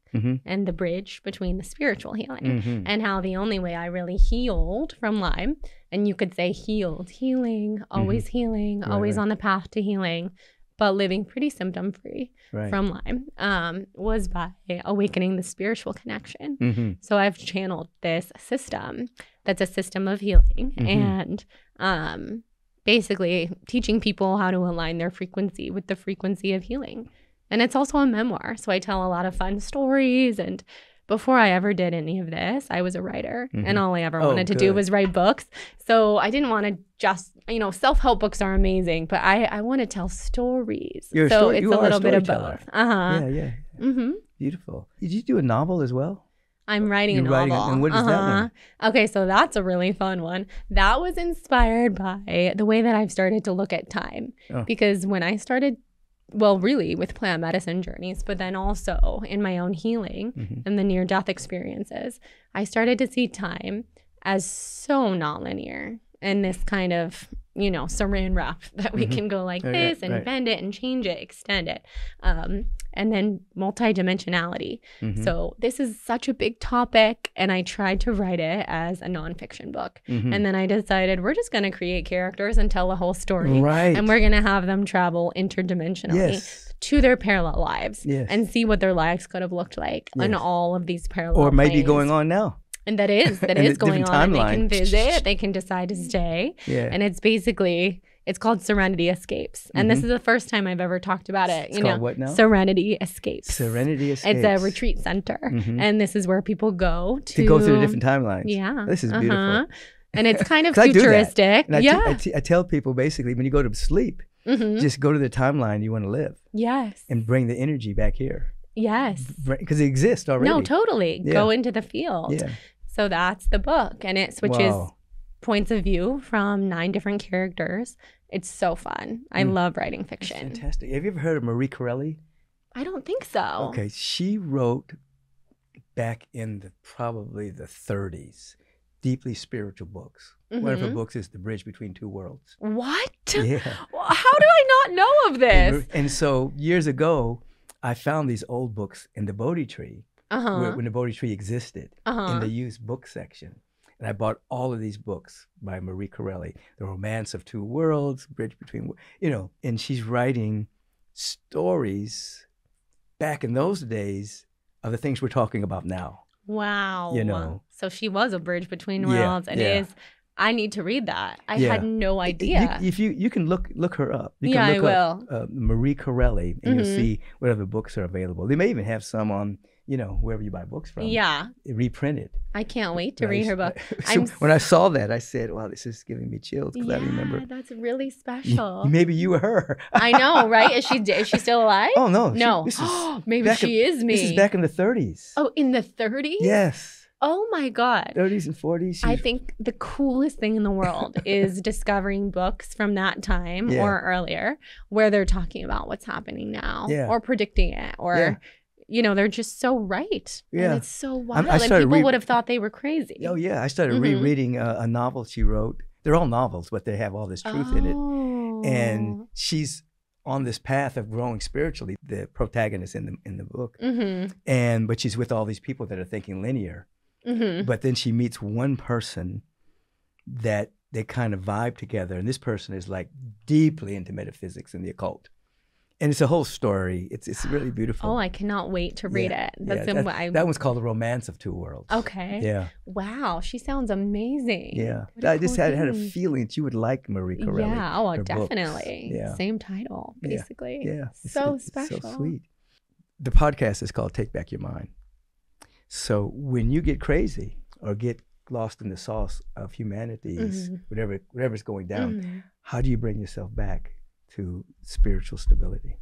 and the bridge between the spiritual healing and how the only way I really healed from Lyme, and you could say healing, always healing, always on the path to healing, but living pretty symptom-free from Lyme, was by awakening the spiritual connection. So I've channeled this system that's a system of healing and basically teaching people how to align their frequency with the frequency of healing. And it's also a memoir. So I tell a lot of fun stories. And before I ever did any of this, I was a writer. And all I ever wanted to do was write books. So I didn't want to just, self-help books are amazing, but I want to tell stories. It's a little bit of both. Yeah. Beautiful. Did you do a novel as well? I'm writing a novel. And what is that one? Okay, so that's a really fun one. That was inspired by the way that I've started to look at time. Because when I started, well, really with plant medicine journeys, but then also in my own healing and the near-death experiences, I started to see time as so not linear and this kind of, saran wrap that we can go like this and bend it and change it, extend it. And then multidimensionality. So this is such a big topic, and I tried to write it as a nonfiction book. And then I decided we're just going to create characters and tell a whole story. And we're going to have them travel interdimensionally to their parallel lives and see what their lives could have looked like on all of these parallel or maybe planes. going on now. And that is going on. And they can visit, they can decide to stay. And it's basically, it's called Serenity Escapes. And this is the first time I've ever talked about it. It's called what now? Serenity Escapes. Serenity Escapes. It's a retreat center. And this is where people go to go through the different timelines. Yeah. This is beautiful. And it's kind of futuristic. And I tell people basically, when you go to sleep, just go to the timeline you want to live. Yes. And bring the energy back here. Yes. Because it exists already. No, totally. Go into the field. Yeah. So that's the book. And it switches points of view from 9 different characters. It's so fun. I love writing fiction. That's fantastic. Have you ever heard of Marie Corelli? I don't think so. Okay. She wrote back in probably the 30s, deeply spiritual books. One of her books is The Bridge Between Two Worlds. What? Yeah. How do I not know of this? And so years ago, I found these old books in the Bodhi tree. When the Bodhi tree existed in the used book section. And I bought all of these books by Marie Corelli, The Romance of Two Worlds, Bridge Between, and she's writing stories back in those days of the things we're talking about now. Wow. So she was a bridge between worlds and I need to read that. I had no idea. If you can look her up. You can look up, I will. Marie Corelli, and you'll see whatever books are available. They may even have some on, wherever you buy books from. Yeah. Reprinted. I can't wait to read her book. So when I saw that, I said, wow, this is giving me chills because I remember. That's really special. Maybe you were her. I know, right? Is she still alive? Oh, no. No. Maybe she is me. This is back in the 30s. Oh, in the 30s? Yes. Oh my God. 30s and 40s. I think the coolest thing in the world is discovering books from that time or earlier where they're talking about what's happening now or predicting it or, they're just so right. And it's so wild. And people would have thought they were crazy. Oh, yeah. I started rereading a novel she wrote. They're all novels, but they have all this truth in it. And she's on this path of growing spiritually, the protagonist in the book. But she's with all these people that are thinking linear. But then she meets one person that they kind of vibe together. And this person is like deeply into metaphysics and the occult. And it's a whole story. It's really beautiful. Oh, I cannot wait to read it. That one's called The Romance of Two Worlds. Okay. Yeah. Wow. She sounds amazing. Yeah. I just had a feeling that you would like Marie Corelli. Yeah. Oh, definitely. Yeah. Same title, basically. Yeah. So special. It's so sweet. The podcast is called Take Back Your Mind. So when you get crazy or get lost in the sauce of humanities, whatever's going down, how do you bring yourself back to spiritual stability?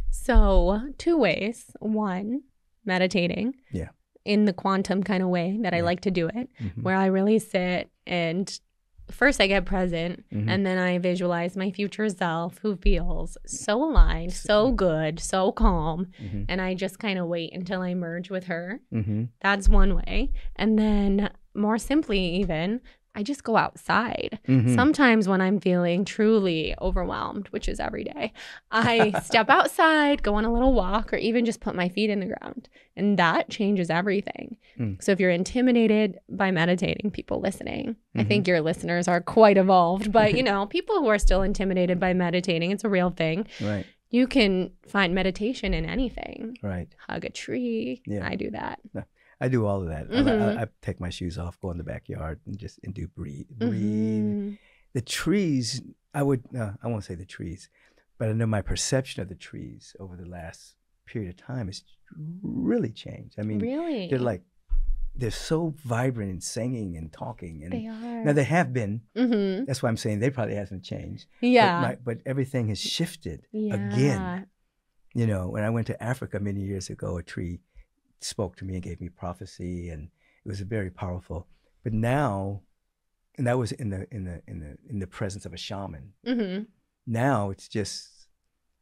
So 2 ways. One, meditating. Yeah. In the quantum kind of way that I like to do it, where I really sit and first I get present, and then I visualize my future self who feels so aligned, so good, so calm. And I just kind of wait until I merge with her. That's one way. And then more simply even, I just go outside. Sometimes when I'm feeling truly overwhelmed, which is every day, I step outside, go on a little walk, or even just put my feet in the ground. And that changes everything. So if you're intimidated by meditating, people listening, I think your listeners are quite evolved. But, you know, people who are still intimidated by meditating, it's a real thing. Right. You can find meditation in anything. Right. Hug a tree. Yeah. I do that. I do all of that. I take my shoes off, go in the backyard, and do breathe. The trees, I won't say the trees, but I know my perception of the trees over the last period of time has really changed. I mean, really? they're so vibrant and singing and talking. And they are. Now they have been. That's why I'm saying they probably hasn't changed. Yeah. But everything has shifted again. You know, when I went to Africa many years ago, a tree spoke to me and gave me prophecy, and it was very powerful. But now, and that was in the presence of a shaman. Now it's just,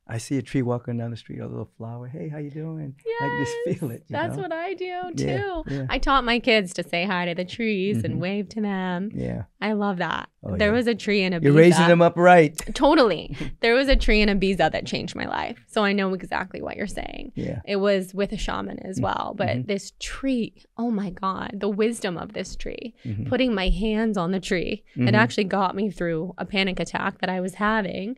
I see a tree walking down the street, a little flower. Hey, how you doing? Yes, I can just feel it. That's what I do too. Yeah. I taught my kids to say hi to the trees and wave to them. Yeah. I love that. Oh, there was a tree in Ibiza. You're raising them up right. Totally. There was a tree in Ibiza that changed my life. So I know exactly what you're saying. Yeah. It was with a shaman as well. But this tree, oh my God, the wisdom of this tree, putting my hands on the tree, it actually got me through a panic attack that I was having.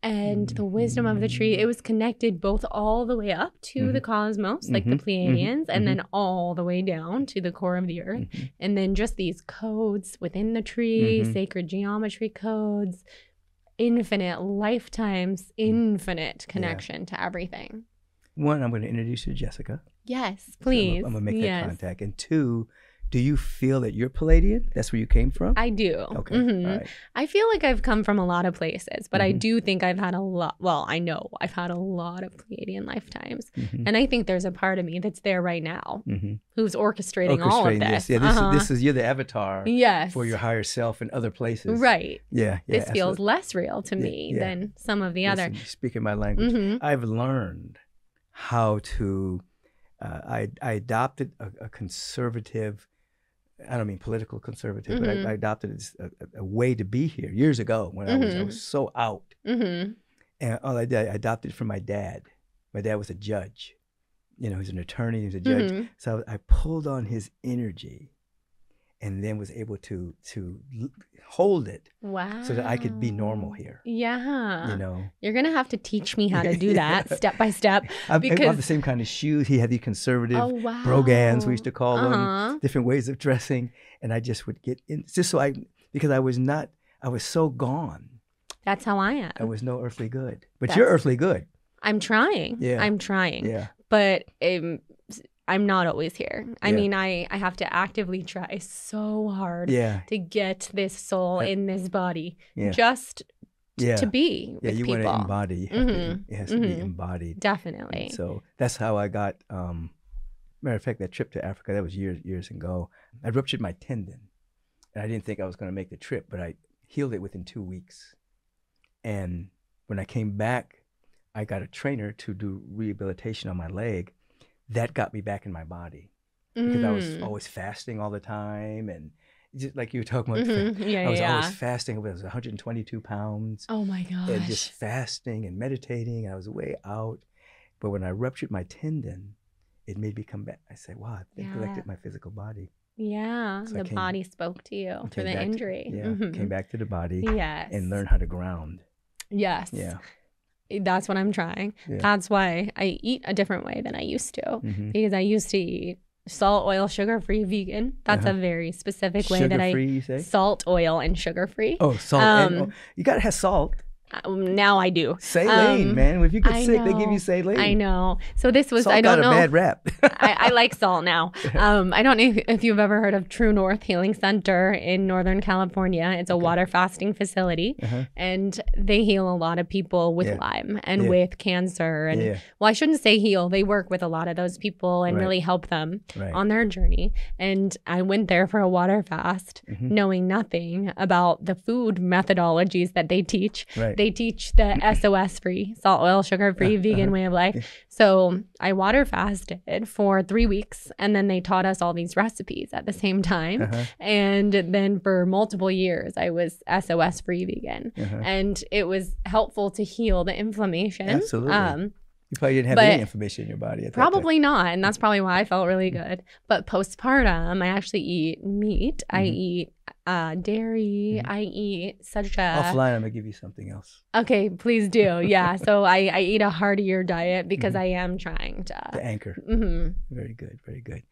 And the wisdom of the tree, it was connected both all the way up to the cosmos, like the Pleiadians, and then all the way down to the core of the earth. And then just these codes within the tree, sacred geometry codes, infinite lifetimes, infinite connection to everything. One, I'm going to introduce you to Jessica. Yes, please. So I'm going to make that contact. And two, do you feel that you're Pleiadian? That's where you came from? I do. Okay. All right. I feel like I've come from a lot of places, but I do think I've had a lot, well, I know I've had a lot of Pleiadian lifetimes. And I think there's a part of me that's there right now who's orchestrating all of this. Yes. Yeah, this is, you're the avatar for your higher self in other places. Right. Yeah. This feels less real to me than some of the other. Speaking my language, I've learned how to, I adopted a conservative, I don't mean political conservative, but I adopted it as a way to be here years ago when I was so out. And all I did, I adopted it from my dad. My dad was a judge. You know, he's an attorney, he was a judge. So I pulled on his energy and then was able to hold it so that I could be normal here. Yeah. You know, you're going to have to teach me how to do that step by step. I have the same kind of shoes. He had these conservative brogans, we used to call them, different ways of dressing. And I just would get in, just so because I was so gone. That's how I am. I was no earthly good. But you're earthly good. I'm trying. Yeah. I'm trying. Yeah. But I'm not always here. I mean, I have to actively try so hard to get this soul in this body just to be with people. You want to embody. It has to be embodied. Definitely. And so that's how I got, matter of fact, that trip to Africa, that was years ago. I ruptured my tendon. And I didn't think I was going to make the trip, but I healed it within 2 weeks. And when I came back, I got a trainer to do rehabilitation on my leg. That got me back in my body because I was always fasting all the time. And just like you were talking about, I was always fasting. I was 122 pounds. Oh my gosh. And just fasting and meditating. I was way out. But when I ruptured my tendon, it made me come back. I said, wow, I neglected my physical body. Yeah, so the body spoke to you for the injury. Came back to the body and learned how to ground. Yes. Yeah. That's what I'm trying. That's why I eat a different way than I used to. Because I used to eat salt, oil, sugar-free vegan. That's a very specific way that I... Sugar-free, you say? Salt, oil, and sugar-free. Oh, salt. You got to have salt. Now I do. Saline, man. If you get I sick, they know. give you saline. I know. So this was, Salt I don't got know. a bad rap. I like salt now. I don't know if you've ever heard of True North Healing Center in Northern California. It's a water fasting facility, and they heal a lot of people with Lyme and with cancer. And well, I shouldn't say heal. They work with a lot of those people and really help them on their journey. And I went there for a water fast, knowing nothing about the food methodologies that they teach. They teach the SOS free, salt, oil, sugar free, vegan way of life. So I water fasted for 3 weeks, and then they taught us all these recipes at the same time. And then for multiple years, I was SOS free vegan. And it was helpful to heal the inflammation. Absolutely. You probably didn't have any inflammation in your body at that Probably not. And that's probably why I felt really good. But postpartum, I actually eat meat. I eat dairy. I eat such a... Offline, I'm going to give you something else. Okay, please do. Yeah. So I eat a heartier diet because I am trying to... The anchor. Very good. Very good.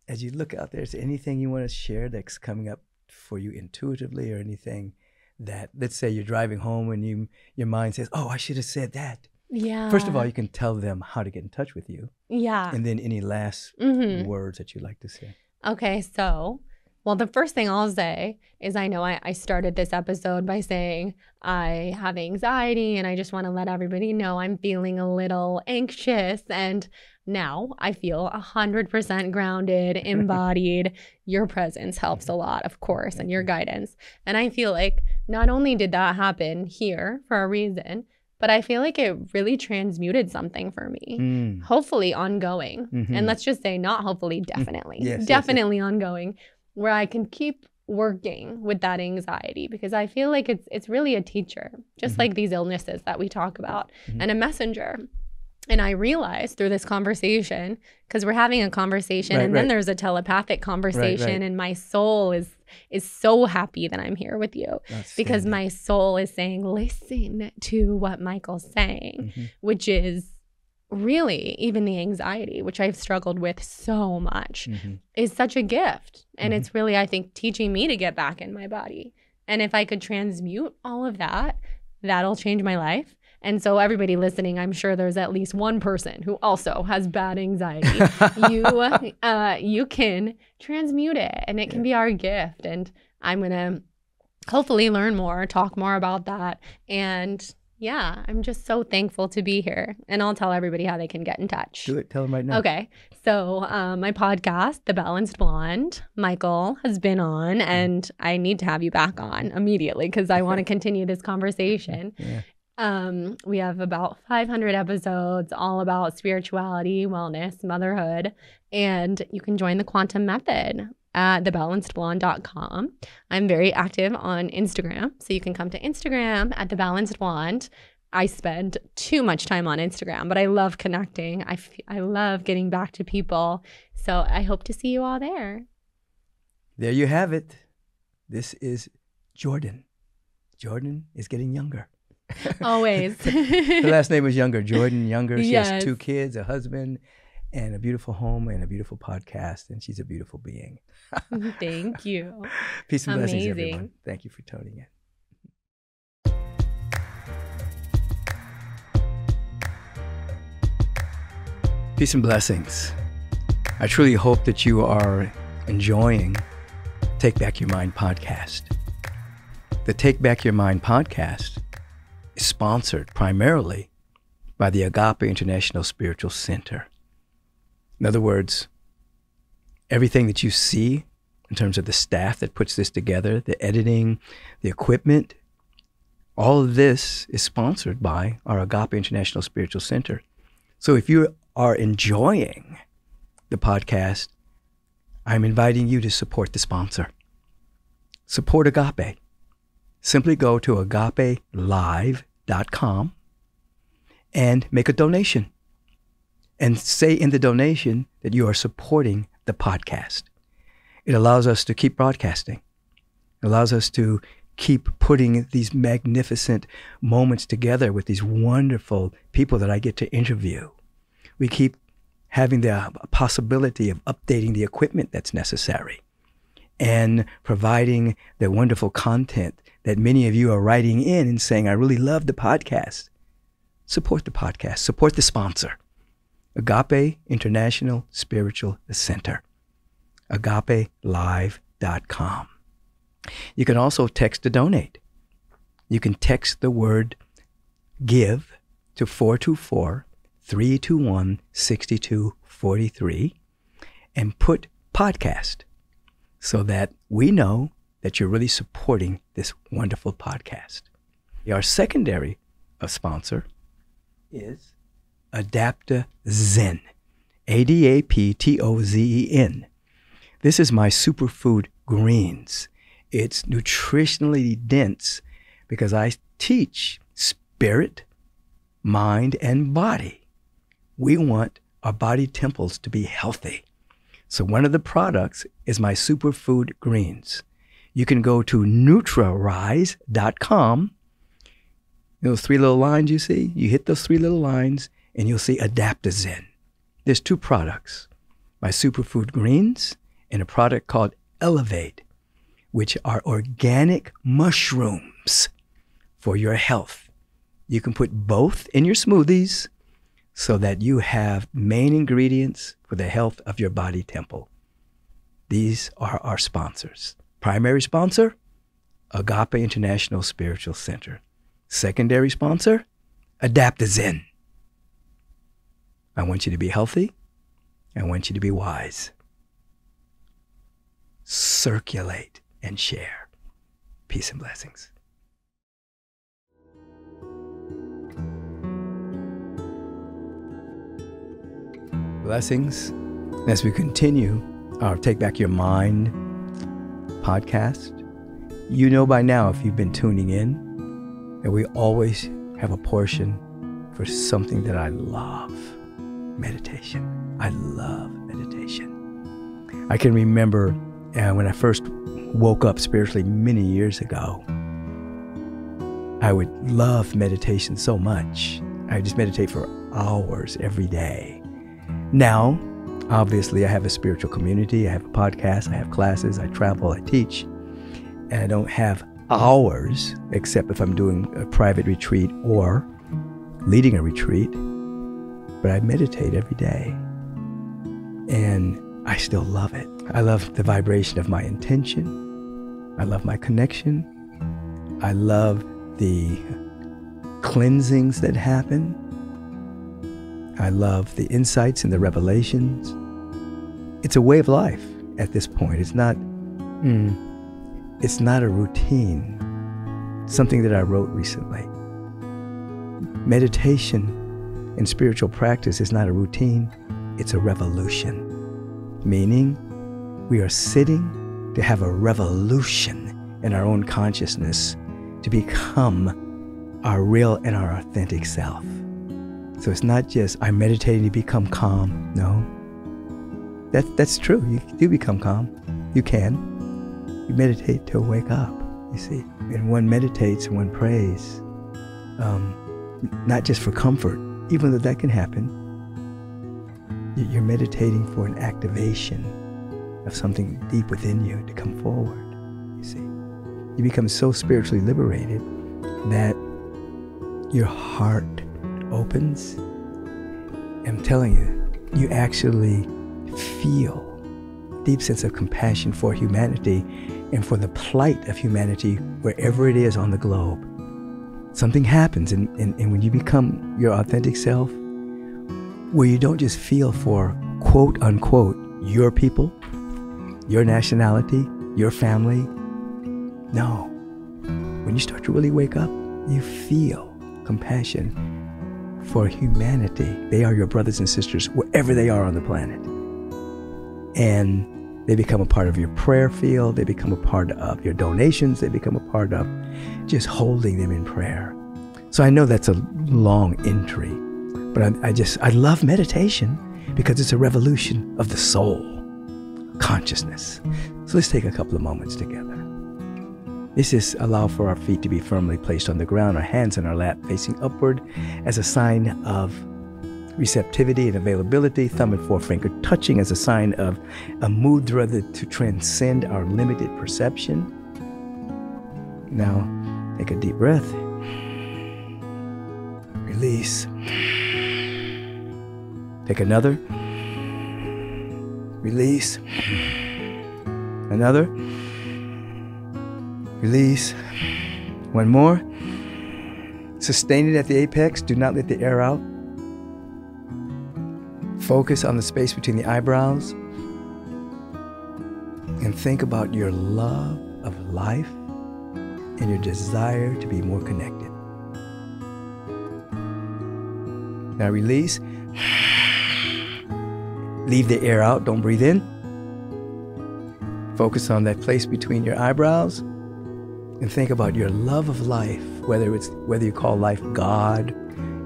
As you look out there, is there anything you want to share that's coming up for you intuitively, or anything that, let's say you're driving home and your mind says, oh, I should have said that. Yeah. First of all, you can tell them how to get in touch with you. Yeah. And then any last words that you'd like to say. Okay, so, well, the first thing I'll say is I know I started this episode by saying I have anxiety, and I just want to let everybody know I'm feeling a little anxious. And now I feel 100% grounded, embodied. Your presence helps a lot, of course, and your guidance. And I feel like not only did that happen here for a reason, but I feel like it really transmuted something for me, hopefully ongoing. And let's just say not hopefully, definitely. Definitely ongoing, where I can keep working with that anxiety, because I feel like it's really a teacher, just like these illnesses that we talk about, and a messenger. And I realized through this conversation, because we're having a conversation and then there's a telepathic conversation, and my soul is so happy that I'm here with you. Because my soul is saying, listen to what Michael's saying, which is really even the anxiety, which I've struggled with so much, is such a gift. And it's really, I think, teaching me to get back in my body. And if I could transmute all of that, that'll change my life. And so everybody listening, I'm sure there's at least one person who also has bad anxiety. You can transmute it, and it can be our gift. And I'm going to hopefully learn more, talk more about that. And yeah, I'm just so thankful to be here. And I'll tell everybody how they can get in touch. Do it. Tell them right now. Okay. So my podcast, The Balanced Blonde, Michael has been on, and I need to have you back on immediately because I want to continue this conversation. We have about 500 episodes all about spirituality, wellness, motherhood, and you can join the Quantum Method at thebalancedblonde.com. I'm very active on Instagram, so you can come to Instagram at thebalancedblonde. I spend too much time on Instagram, but I love connecting. I love getting back to people, so I hope to see you all there. There you have it. This is Jordan. Jordan is getting younger. Always. Her last name was Younger. Jordan Younger. She has 2 kids, a husband, and a beautiful home, and a beautiful podcast, and she's a beautiful being. Thank you. Peace and blessings, everyone. Thank you for tuning in. Peace and blessings. I truly hope that you are enjoying Take Back Your Mind podcast. The Take Back Your Mind podcast is sponsored primarily by the Agape International Spiritual Center. In other words, everything that you see in terms of the staff that puts this together, the editing, the equipment, all of this is sponsored by our Agape International Spiritual Center. So if you are enjoying the podcast, I'm inviting you to support the sponsor. Support Agape. Simply go to agapelive.com and make a donation. And say in the donation that you are supporting the podcast. It allows us to keep broadcasting. It allows us to keep putting these magnificent moments together with these wonderful people that I get to interview. We keep having the possibility of updating the equipment that's necessary and providing the wonderful content that many of you are writing in and saying, I really love the podcast. Support the podcast. Support the sponsor. Agape International Spiritual Center. AgapeLive.com. You can also text to donate. You can text the word GIVE to 424-321-6243 and put podcast so that we know that you're really supporting this wonderful podcast. Our secondary sponsor is Adaptozen, ADAPTOZEN. This is my superfood greens. It's nutritionally dense because I teach spirit, mind, and body. We want our body temples to be healthy. So one of the products is my superfood greens. You can go to NutraRise.com. Those three little lines you see, you hit those three little lines and you'll see Adaptozen. There's two products, my superfood greens and a product called Elevate, which are organic mushrooms for your health. You can put both in your smoothies so that you have main ingredients for the health of your body temple. These are our sponsors. Primary sponsor, Agape International Spiritual Center. Secondary sponsor, Adaptozen. I want you to be healthy. I want you to be wise. Circulate and share. Peace and blessings. Blessings as we continue our Take Back Your Mind podcast. You know by now, if you've been tuning in, that we always have a portion for something that I love. Meditation. I love meditation. I can remember when I first woke up spiritually many years ago, I would love meditation so much. I would just meditate for hours every day. Now, obviously, I have a spiritual community. I have a podcast. I have classes. I travel. I teach. And I don't have hours, except if I'm doing a private retreat or leading a retreat. But I meditate every day. And I still love it. I love the vibration of my intention. I love my connection. I love the cleansings that happen. I love the insights and the revelations. It's a way of life at this point. It's not a routine. Something that I wrote recently. Meditation and spiritual practice is not a routine. It's a revolution. Meaning, we are sitting to have a revolution in our own consciousness to become our real and our authentic self. So it's not just I'm meditating to become calm. No. That's true. You do become calm. You can. You meditate to wake up, you see. And one meditates and one prays, not just for comfort, even though that can happen. You're meditating for an activation of something deep within you to come forward, you see. You become so spiritually liberated that your heart opens. I'm telling you, you actually feel a deep sense of compassion for humanity and for the plight of humanity wherever it is on the globe. Something happens, and when you become your authentic self, where you don't just feel for quote unquote your people, your nationality, your family. No. When you start to really wake up, you feel compassion for humanity. They are your brothers and sisters wherever they are on the planet. And they become a part of your prayer field. They become a part of your donations. They become a part of just holding them in prayer. So I know that's a long entry, but I love meditation because it's a revolution of the soul, consciousness. So let's take a couple of moments together. Let's just allow for our feet to be firmly placed on the ground, our hands in our lap facing upward as a sign of receptivity and availability, thumb and forefinger touching as a sign of a mudra to transcend our limited perception. Now, take a deep breath. Release. Take another. Release. Another. Release. One more. Sustain it at the apex. Do not let the air out. Focus on the space between the eyebrows. And think about your love of life and your desire to be more connected. Now release. Leave the air out. Don't breathe in. Focus on that place between your eyebrows and think about your love of life, whether you call life God,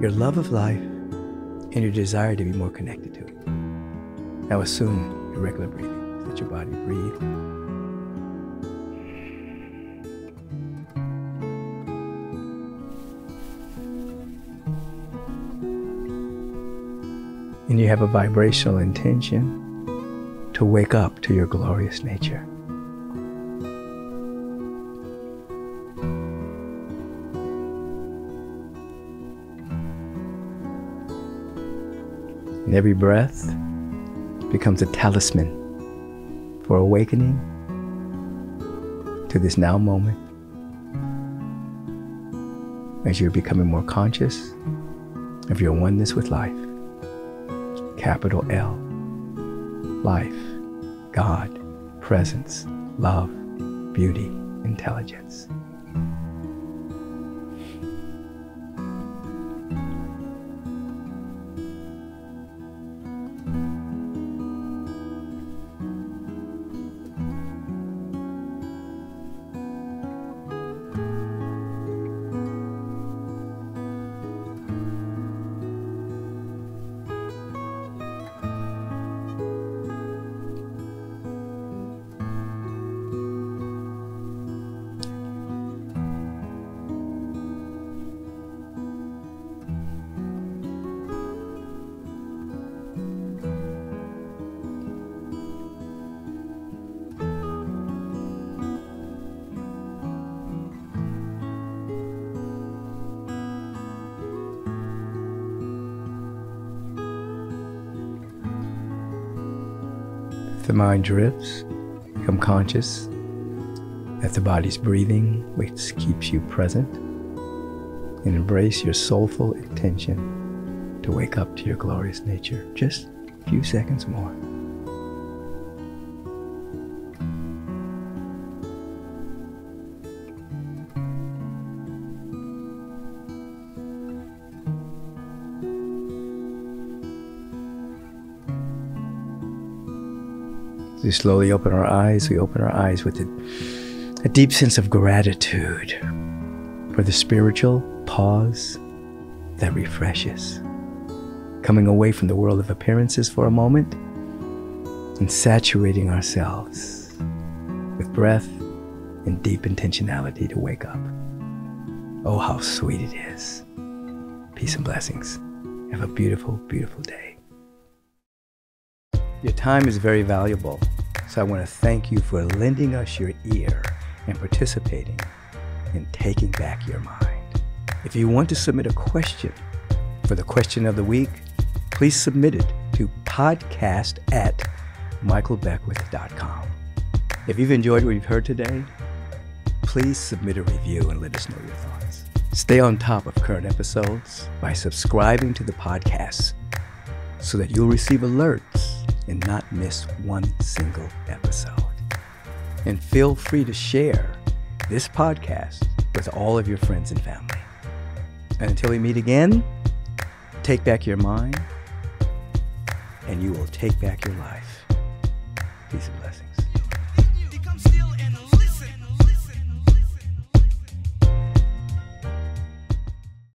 your love of life and your desire to be more connected to it. Now assume your regular breathing. Let your body breathe. And you have a vibrational intention to wake up to your glorious nature. And every breath becomes a talisman for awakening to this now moment as you're becoming more conscious of your oneness with life. Capital L. Life, God, presence, love, beauty, intelligence. The mind drifts, become conscious that the body's breathing, which keeps you present, and embrace your soulful intention to wake up to your glorious nature. Just a few seconds more. As we slowly open our eyes, we open our eyes with a deep sense of gratitude for the spiritual pause that refreshes. Coming away from the world of appearances for a moment and saturating ourselves with breath and deep intentionality to wake up. Oh, how sweet it is. Peace and blessings. Have a beautiful, beautiful day. Your time is very valuable, so I want to thank you for lending us your ear and participating in taking back your mind. If you want to submit a question for the question of the week, please submit it to podcast@michaelbeckwith.com. If you've enjoyed what you've heard today, please submit a review and let us know your thoughts. Stay on top of current episodes by subscribing to the podcast so that you'll receive alerts and not miss one single episode. And feel free to share this podcast with all of your friends and family. And until we meet again, take back your mind, and you will take back your life. Peace and blessings.